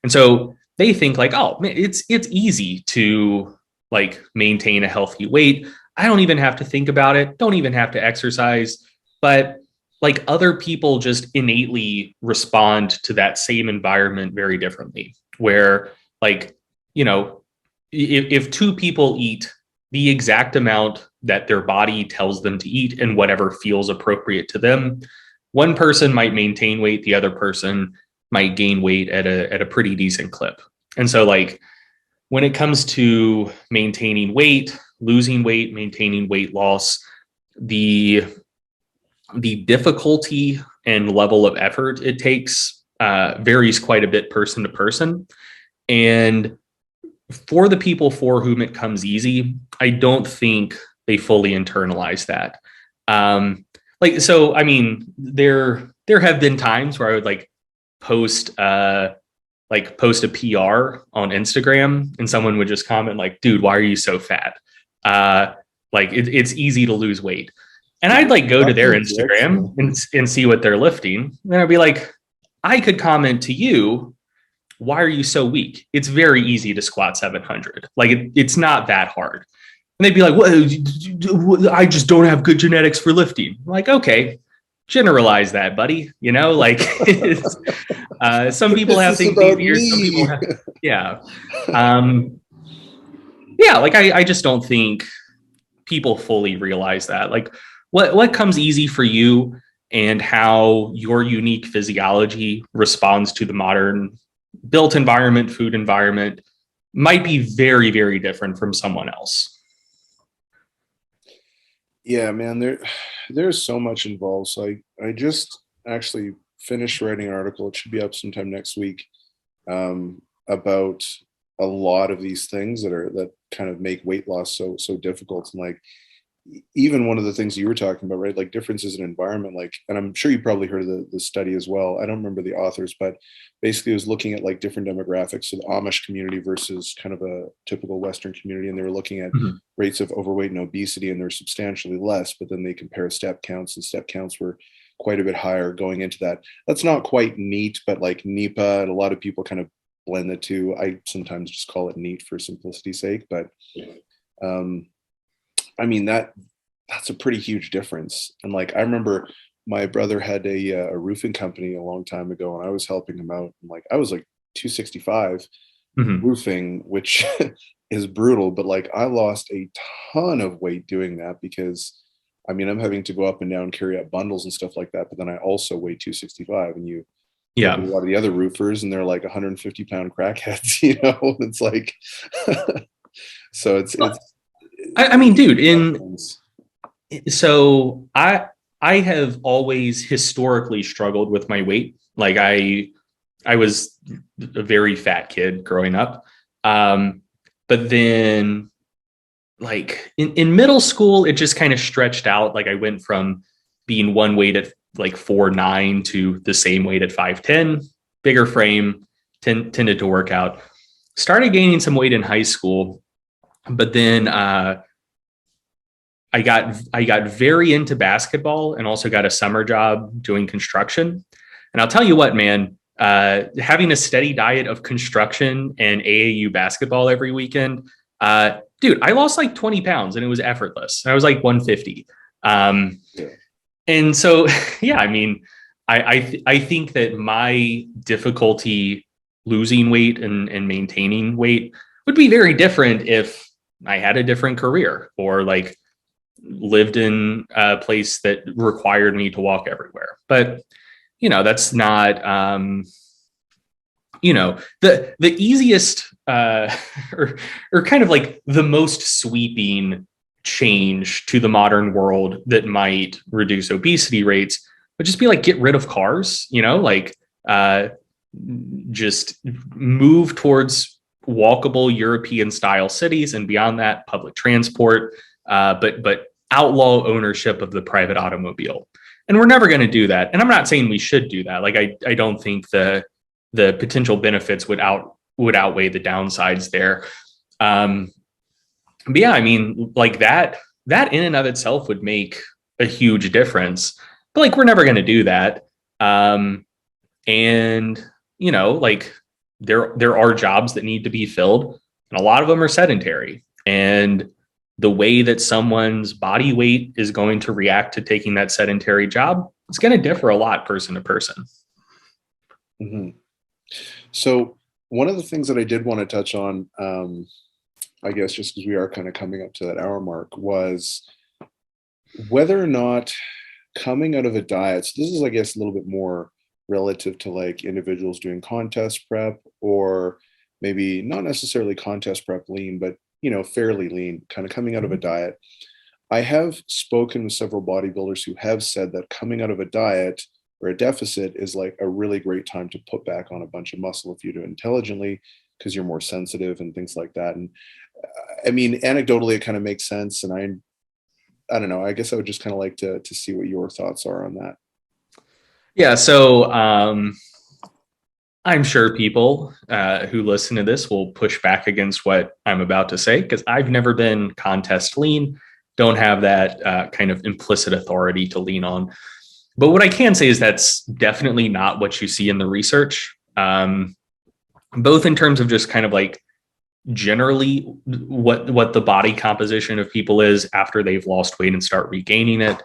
And so they think like, oh, man, it's easy to like maintain a healthy weight. I don't even have to think about it. Don't even have to exercise. But like other people just innately respond to that same environment very differently, where like, you know, if two people eat the exact amount that their body tells them to eat and whatever feels appropriate to them, one person might maintain weight, the other person might gain weight at a pretty decent clip. And so like when it comes to maintaining weight, losing weight, maintaining weight loss, the difficulty and level of effort it takes varies quite a bit person to person. And for the people for whom it comes easy, I don't think they fully internalize that. So, I mean, there have been times where I would like post a PR on Instagram and someone would just comment like, dude, why are you so fat? It's easy to lose weight. And I'd like go to their Instagram and see what they're lifting. And I'd be like, I could comment to you, why are you so weak? It's very easy to squat 700. Like it's not that hard. And they'd be like, well, I just don't have good genetics for lifting. I'm like, okay, generalize that, buddy. You know, like some people have things easier. Some people have, yeah. Like I just don't think people fully realize that. Like what comes easy for you and how your unique physiology responds to the modern built environment, food environment might be very, very different from someone else. Yeah, man, there's so much involved. So I just actually finished writing an article. It should be up sometime next week, about a lot of these things that kind of make weight loss so difficult. And like even one of the things you were talking about, right? Like differences in environment, like, and I'm sure you probably heard of the study as well. I don't remember the authors, but basically it was looking at like different demographics. So the Amish community versus kind of a typical Western community. And they were looking at rates of overweight and obesity, and they're substantially less, but then they compare step counts, and step counts were quite a bit higher going into that. That's not quite NEAT, but like NEPA, and a lot of people kind of blend the two. I sometimes just call it NEAT for simplicity's sake, but I mean, that's a pretty huge difference. And like, I remember my brother had a roofing company a long time ago, and I was helping him out. And like, I was like 265 roofing, which is brutal, but like I lost a ton of weight doing that because I mean, I'm having to go up and down, carry up bundles and stuff like that. But then I also weigh 265, and a lot of the other roofers, and they're like 150-pound crackheads, you know, and it's like, so it's, I mean, dude, so I have always historically struggled with my weight. Like I was a very fat kid growing up. But then like in middle school, it just kind of stretched out. Like I went from being one weight at like 4'9" to the same weight at 5'10", bigger frame, tended to work out. Started gaining some weight in high school. But then I got very into basketball and also got a summer job doing construction. And I'll tell you what, man, having a steady diet of construction and AAU basketball every weekend, dude, I lost like 20 pounds and it was effortless. I was like 150. And so, yeah, I mean, I think that my difficulty losing weight and maintaining weight would be very different if I had a different career or like lived in a place that required me to walk everywhere. But, you know, that's not, you know, the easiest or kind of like the most sweeping change to the modern world that might reduce obesity rates but just be like, get rid of cars, like just move towards walkable European style cities, and beyond that, public transport, but outlaw ownership of the private automobile. And we're never going to do that. And I'm not saying we should do that. Like, I don't think the potential benefits would outweigh the downsides there. But yeah, I mean, like that in and of itself would make a huge difference. But like, we're never going to do that. And like there are jobs that need to be filled, and a lot of them are sedentary. And the way that someone's body weight is going to react to taking that sedentary job, it's going to differ a lot person to person. Mm-hmm. So one of the things that I did want to touch on, I guess just because we are kind of coming up to that hour mark, was whether or not coming out of a diet, so this is, I guess, a little bit more relative to like individuals doing contest prep, or maybe not necessarily contest prep lean, but fairly lean, kind of coming out of a diet. I have spoken with several bodybuilders who have said that coming out of a diet or a deficit is like a really great time to put back on a bunch of muscle if you do it intelligently, because you're more sensitive and things like that. And I mean, anecdotally, it kind of makes sense. And I don't know, I guess I would just kind of like to see what your thoughts are on that. Yeah. So I'm sure people who listen to this will push back against what I'm about to say, because I've never been contest lean, don't have that kind of implicit authority to lean on. But what I can say is that's definitely not what you see in the research, both in terms of just kind of like generally what the body composition of people is after they've lost weight and start regaining it.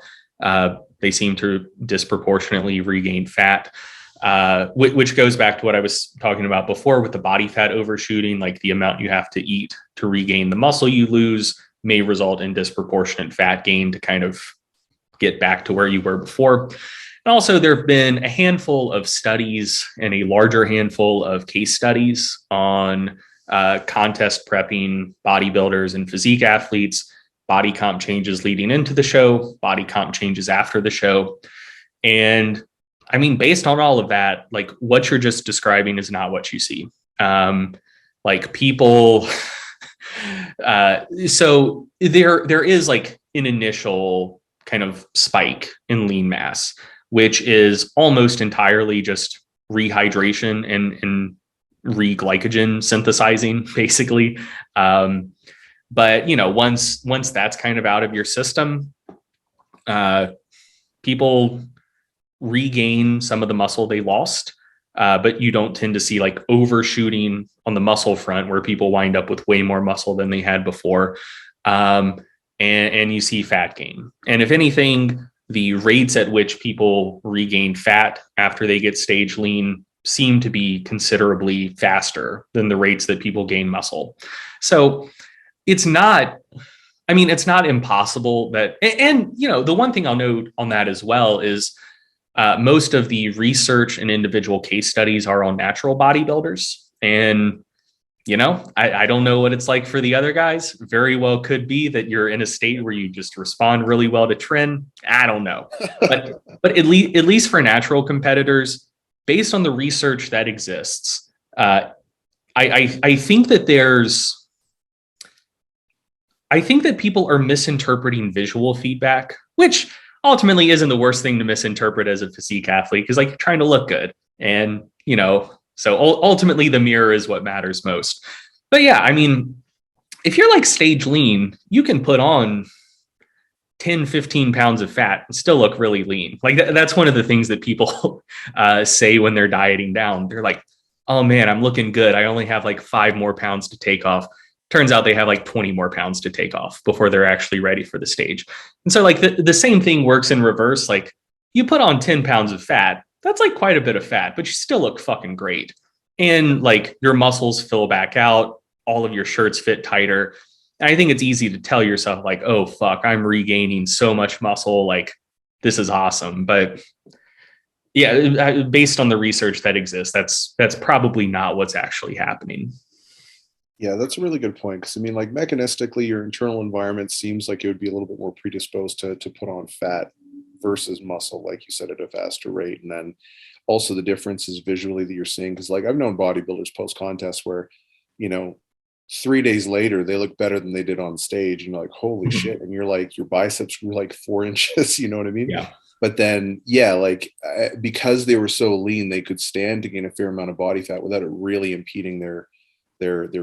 They seem to disproportionately regain fat, which goes back to what I was talking about before with the body fat overshooting. Like, the amount you have to eat to regain the muscle you lose may result in disproportionate fat gain to kind of get back to where you were before. And also, there have been a handful of studies and a larger handful of case studies on contest prepping bodybuilders and physique athletes, body comp changes leading into the show, body comp changes after the show. And I mean, based on all of that, like, what you're just describing is not what you see. Like, people, so there is like an initial kind of spike in lean mass, which is almost entirely just rehydration and re-glycogen synthesizing, basically. But once that's kind of out of your system, people regain some of the muscle they lost, but you don't tend to see like overshooting on the muscle front where people wind up with way more muscle than they had before. And you see fat gain. And if anything, the rates at which people regain fat after they get stage lean seem to be considerably faster than the rates that people gain muscle. So it's not impossible that, and the one thing I'll note on that as well is most of the research and individual case studies are on natural bodybuilders. And I don't know what it's like for the other guys. Very well could be that you're in a state where you just respond really well to trend. I don't know. But at least for natural competitors, based on the research that exists, I think that people are misinterpreting visual feedback, which ultimately isn't the worst thing to misinterpret as a physique athlete, because like, you're trying to look good. And, so ultimately the mirror is what matters most. But yeah, I mean, if you're like stage lean, you can put on 10, 15 pounds of fat and still look really lean. Like that's one of the things that people say when they're dieting down. They're like, oh man, I'm looking good. I only have like 5 more pounds to take off. Turns out they have like 20 more pounds to take off before they're actually ready for the stage. And so like the same thing works in reverse. Like, you put on 10 pounds of fat, that's like quite a bit of fat, but you still look fucking great. And like, your muscles fill back out, all of your shirts fit tighter. And I think it's easy to tell yourself like, oh fuck, I'm regaining so much muscle. Like, this is awesome. But yeah, based on the research that exists, that's probably not what's actually happening. Yeah, that's a really good point. Because I mean, like, mechanistically, your internal environment seems like it would be a little bit more predisposed to put on fat versus muscle, like you said, at a faster rate. And then also the differences visually that you're seeing, because like I've known bodybuilders post contest where, you know, 3 days later they look better than they did on stage, and you're like, holy shit. And you're like, your biceps grew like 4 inches, you know what I mean? Yeah. But then, yeah, like because they were so lean, they could stand to gain a fair amount of body fat without it really impeding their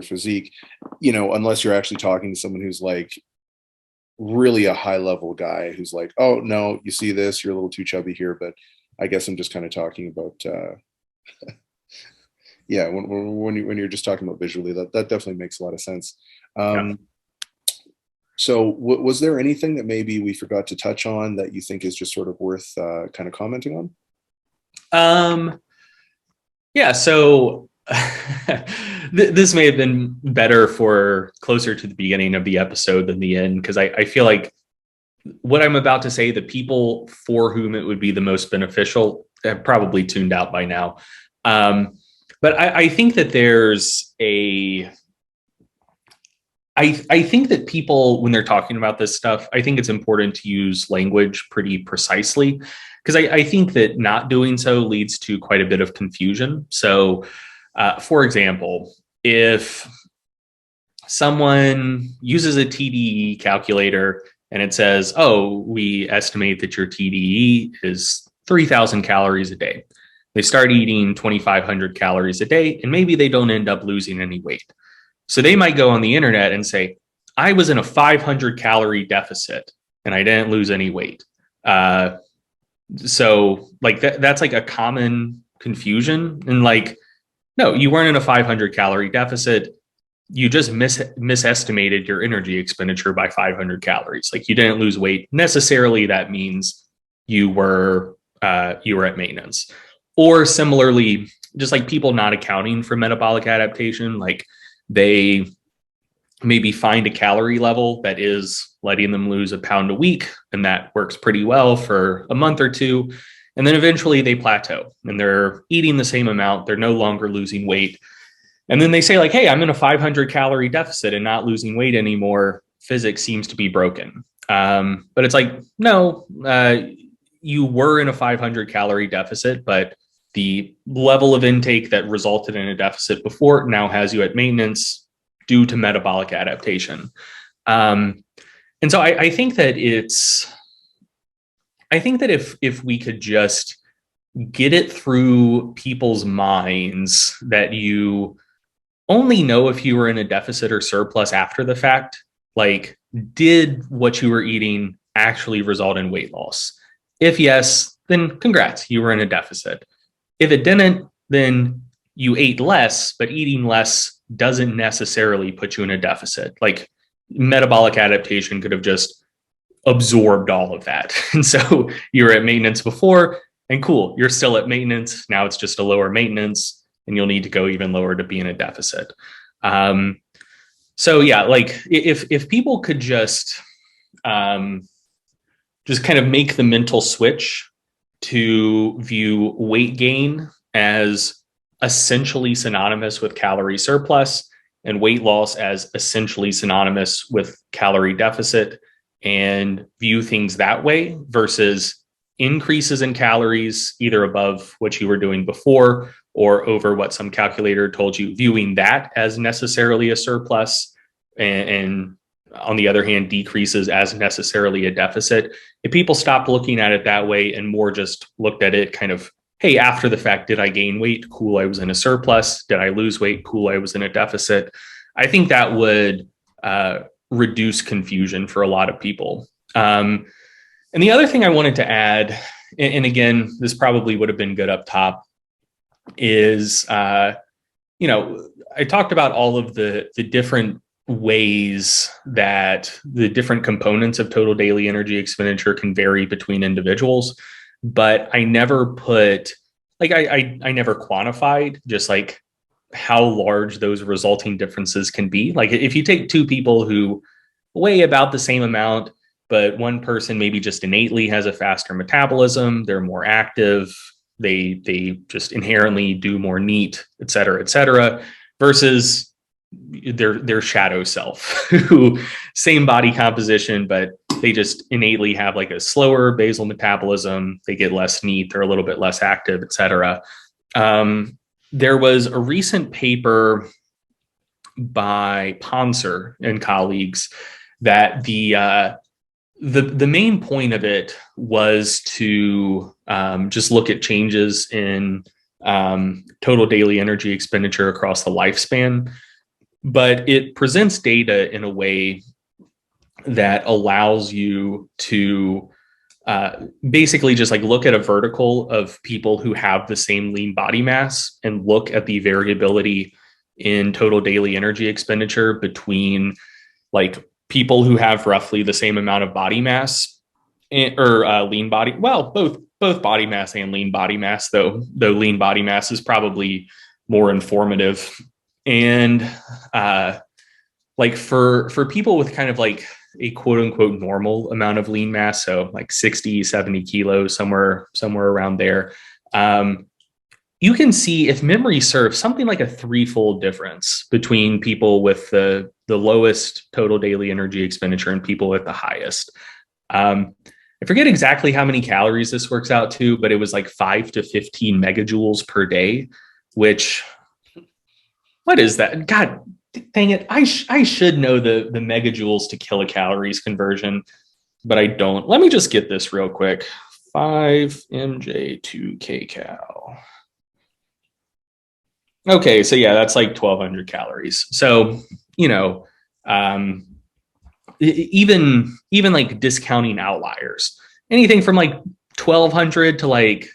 physique, you know, unless you're actually talking to someone who's like really a high level guy who's like, oh no, you see this, you're a little too chubby here. But I guess I'm just kind of talking about yeah, when you're just talking about visually, that definitely makes a lot of sense. Yeah. So was there anything that maybe we forgot to touch on that you think is just sort of worth kind of commenting on? Yeah, so this may have been better for closer to the beginning of the episode than the end, because I feel like what I'm about to say, the people for whom it would be the most beneficial have probably tuned out by now. But I think that there's I think that people, when they're talking about this stuff, I think it's important to use language pretty precisely, because I think that not doing so leads to quite a bit of confusion. So, for example, if someone uses a TDE calculator and it says, oh, we estimate that your TDE is 3,000 calories a day. They start eating 2,500 calories a day, and maybe they don't end up losing any weight. So they might go on the internet and say, I was in a 500 calorie deficit and I didn't lose any weight. So like that's like a common confusion. And like, no, you weren't in a 500 calorie deficit. You just misestimated your energy expenditure by 500 calories. Like you didn't lose weight. Necessarily, that means you were at maintenance. Or similarly, just like people not accounting for metabolic adaptation, like they maybe find a calorie level that is letting them lose a pound a week, and that works pretty well for a month or two. And then eventually they plateau and they're eating the same amount. They're no longer losing weight. And then they say like, hey, I'm in a 500 calorie deficit and not losing weight anymore. Physics seems to be broken. But it's like, no, you were in a 500 calorie deficit, but the level of intake that resulted in a deficit before now has you at maintenance due to metabolic adaptation. And so I think that if we could just get it through people's minds that you only know if you were in a deficit or surplus after the fact, like, did what you were eating actually result in weight loss? If yes, then congrats, you were in a deficit. If it didn't, then you ate less, but eating less doesn't necessarily put you in a deficit. Like metabolic adaptation could have just absorbed all of that. And so you were at maintenance before, and cool, you're still at maintenance. Now it's just a lower maintenance, and you'll need to go even lower to be in a deficit. So yeah, like if people could just kind of make the mental switch to view weight gain as essentially synonymous with calorie surplus and weight loss as essentially synonymous with calorie deficit, and view things that way versus increases in calories either above what you were doing before or over what some calculator told you, viewing that as necessarily a surplus, and on the other hand, decreases as necessarily a deficit. If people stopped looking at it that way and more just looked at it kind of, hey, after the fact, did I gain weight? Cool, I was in a surplus. Did I lose weight? Cool, I was in a deficit. I think that would reduce confusion for a lot of people. And the other thing I wanted to add, and again, this probably would have been good up top, is, I talked about all of the different ways that the different components of total daily energy expenditure can vary between individuals, but I never put, like, I never quantified just like how large those resulting differences can be. Like if you take two people who weigh about the same amount, but one person maybe just innately has a faster metabolism, they're more active, they just inherently do more NEAT, et cetera, versus their shadow self, who same body composition, but they just innately have like a slower basal metabolism. They get less neat. They're a little bit less active, et cetera. There was a recent paper by Ponser and colleagues that the main point of it was to just look at changes in total daily energy expenditure across the lifespan, but it presents data in a way that allows you to basically just like look at a vertical of people who have the same lean body mass and look at the variability in total daily energy expenditure between like people who have roughly the same amount of body mass or lean body, well, both body mass and lean body mass, though lean body mass is probably more informative. And like for people with kind of like a quote unquote normal amount of lean mass, so like 60, 70 kilos, somewhere around there, you can see, if memory serves, something like a threefold difference between people with the lowest total daily energy expenditure and people with the highest. I forget exactly how many calories this works out to, but it was like 5 to 15 megajoules per day, which, what is that? God dang it. I should know the megajoules to kilocalories conversion, but I don't. Let me just get this real quick. 5 mj to kcal. Okay, so yeah, that's like 1,200 calories. So, you know, even like discounting outliers, anything from like 1,200 to like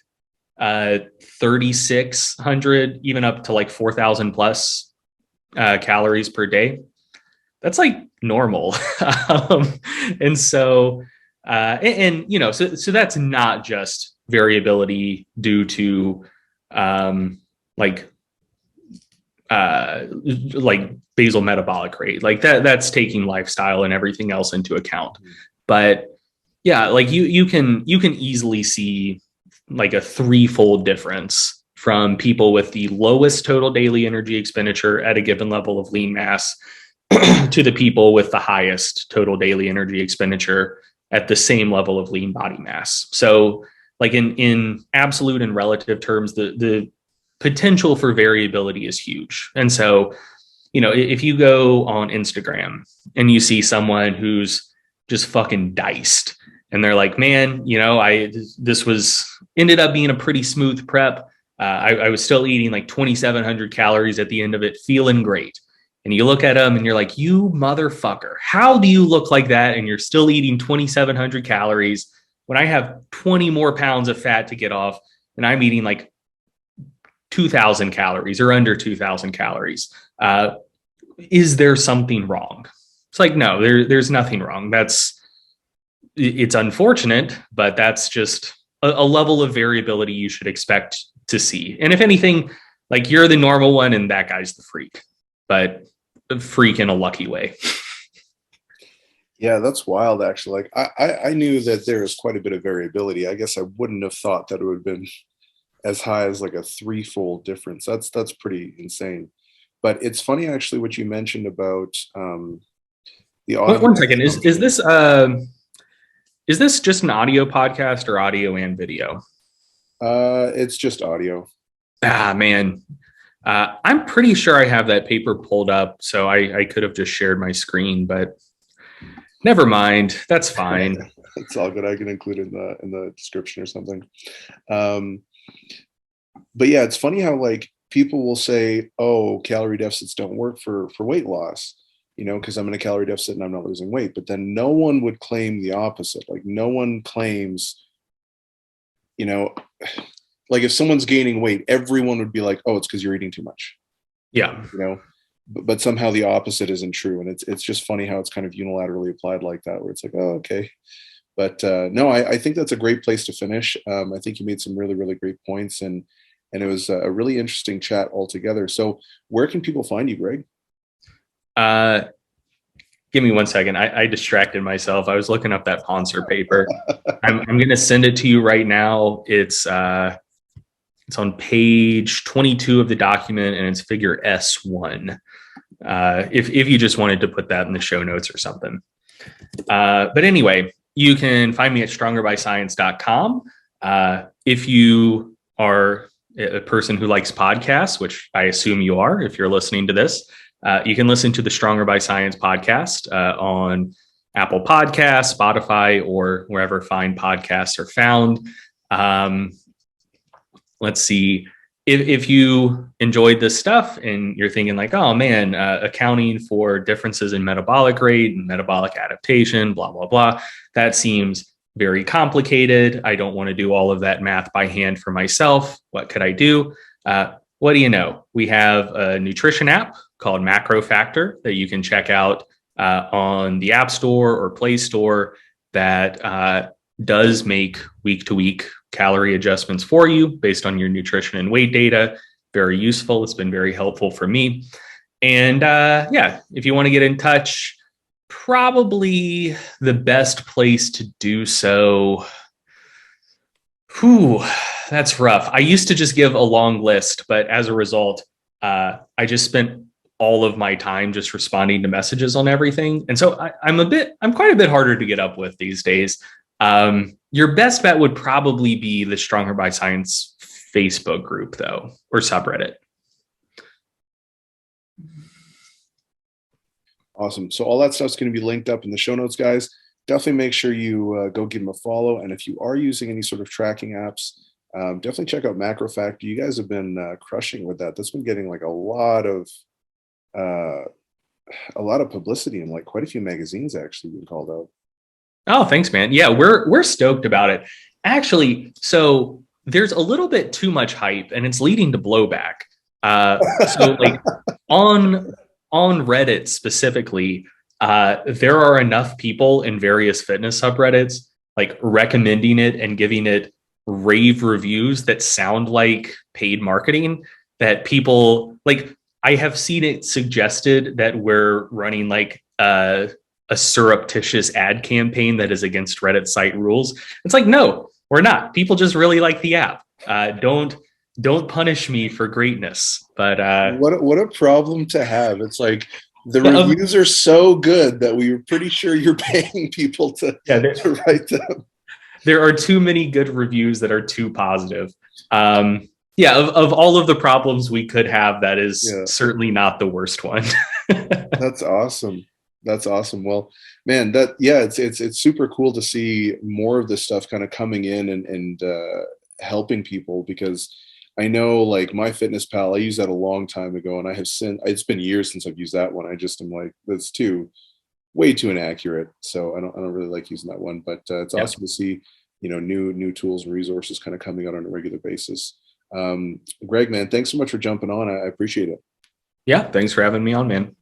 3,600, even up to like 4,000 plus calories per day. That's like normal. And so, and you know, so that's not just variability due to like basal metabolic rate, like that's taking lifestyle and everything else into account. But yeah, like you can easily see like a threefold difference from people with the lowest total daily energy expenditure at a given level of lean mass to the people with the highest total daily energy expenditure at the same level of lean body mass. So like in absolute and relative terms, the potential for variability is huge. And so, you know, if you go on Instagram and you see someone who's just fucking diced and they're like, man, you know, this ended up being a pretty smooth prep. I was still eating like 2,700 calories at the end of it, feeling great. And you look at them and you're like, you motherfucker, how do you look like that? And you're still eating 2,700 calories when I have 20 more pounds of fat to get off and I'm eating like 2,000 calories or under 2,000 calories. Is there something wrong? It's like, no, there's nothing wrong. It's unfortunate, but that's just a level of variability you should expect to see. And if anything, like you're the normal one and that guy's the freak, but a freak in a lucky way. Yeah, that's wild, actually. Like I knew that there is quite a bit of variability. I guess I wouldn't have thought that it would have been as high as like a threefold difference. That's pretty insane. But it's funny actually what you mentioned about the audio. One second. Is this just an audio podcast or audio and video? It's just audio. Ah, man. I'm pretty sure I have that paper pulled up, so I could have just shared my screen, but never mind. That's fine. It's all good. I can include it in the description or something. But yeah, it's funny how like people will say, oh, calorie deficits don't work for weight loss, you know, because I'm in a calorie deficit and I'm not losing weight. But then no one would claim the opposite. Like no one claims, you know, like if someone's gaining weight, everyone would be like, oh, it's because you're eating too much. Yeah. You know, but somehow the opposite isn't true. And it's just funny how it's kind of unilaterally applied like that, where it's like, oh, okay. But no, I think that's a great place to finish. I think you made some really, really great points, and it was a really interesting chat altogether. So where can people find you, Greg? Give me 1 second. I distracted myself. I was looking up that Ponser paper. I'm going to send it to you right now. It's on page 22 of the document, and it's figure S1. If you just wanted to put that in the show notes or something. But anyway, You can find me at strongerbyscience.com. If you are a person who likes podcasts, which I assume you are if you're listening to this, you can listen to the Stronger by Science podcast on Apple Podcasts, Spotify, or wherever fine podcasts are found. Let's see. If you enjoyed this stuff and you're thinking like, oh man, accounting for differences in metabolic rate and metabolic adaptation, blah, blah, blah, that seems very complicated. I don't want to do all of that math by hand for myself. What could I do? What do you know? We have a nutrition app called Macro Factor that you can check out on the App Store or Play Store that does make week-to-week calorie adjustments for you based on your nutrition and weight data. Very useful. It's been very helpful for me. And yeah, if you want to get in touch, probably the best place to do so. Whew, that's rough. I used to just give a long list, but as a result, I just spent all of my time just responding to messages on everything. And so I'm quite a bit harder to get up with these days. Your best bet would probably be the Stronger by Science Facebook group, though, or subreddit. Awesome. So all that stuff's going to be linked up in the show notes, guys. Definitely make sure you go give them a follow. And if you are using any sort of tracking apps, definitely check out Macro Factor. You guys have been crushing with that. That's been getting like a lot of publicity in like quite a few magazines actually being called out. Oh, thanks, man. Yeah, we're stoked about it. Actually, so there's a little bit too much hype and it's leading to blowback. So like on Reddit specifically, there are enough people in various fitness subreddits like recommending it and giving it rave reviews that sound like paid marketing that people like. I have seen it suggested that we're running like a surreptitious ad campaign that is against Reddit site rules. It's like, no, we're not. People just really like the app. Don't punish me for greatness. But what a problem to have. It's like the reviews are so good that we were pretty sure you're paying people to write them. There are too many good reviews that are too positive. Yeah, of all of the problems we could have, that is certainly not the worst one. That's awesome. That's awesome. Well, man, it's super cool to see more of this stuff kind of coming in and helping people, because I know like MyFitnessPal, I used that a long time ago, and it's been years since I've used that one. I just am like, that's way too inaccurate. So I don't really like using that one, but it's awesome to see, new tools and resources kind of coming out on a regular basis. Greg, man, thanks so much for jumping on. I appreciate it. Yeah, thanks for having me on, man.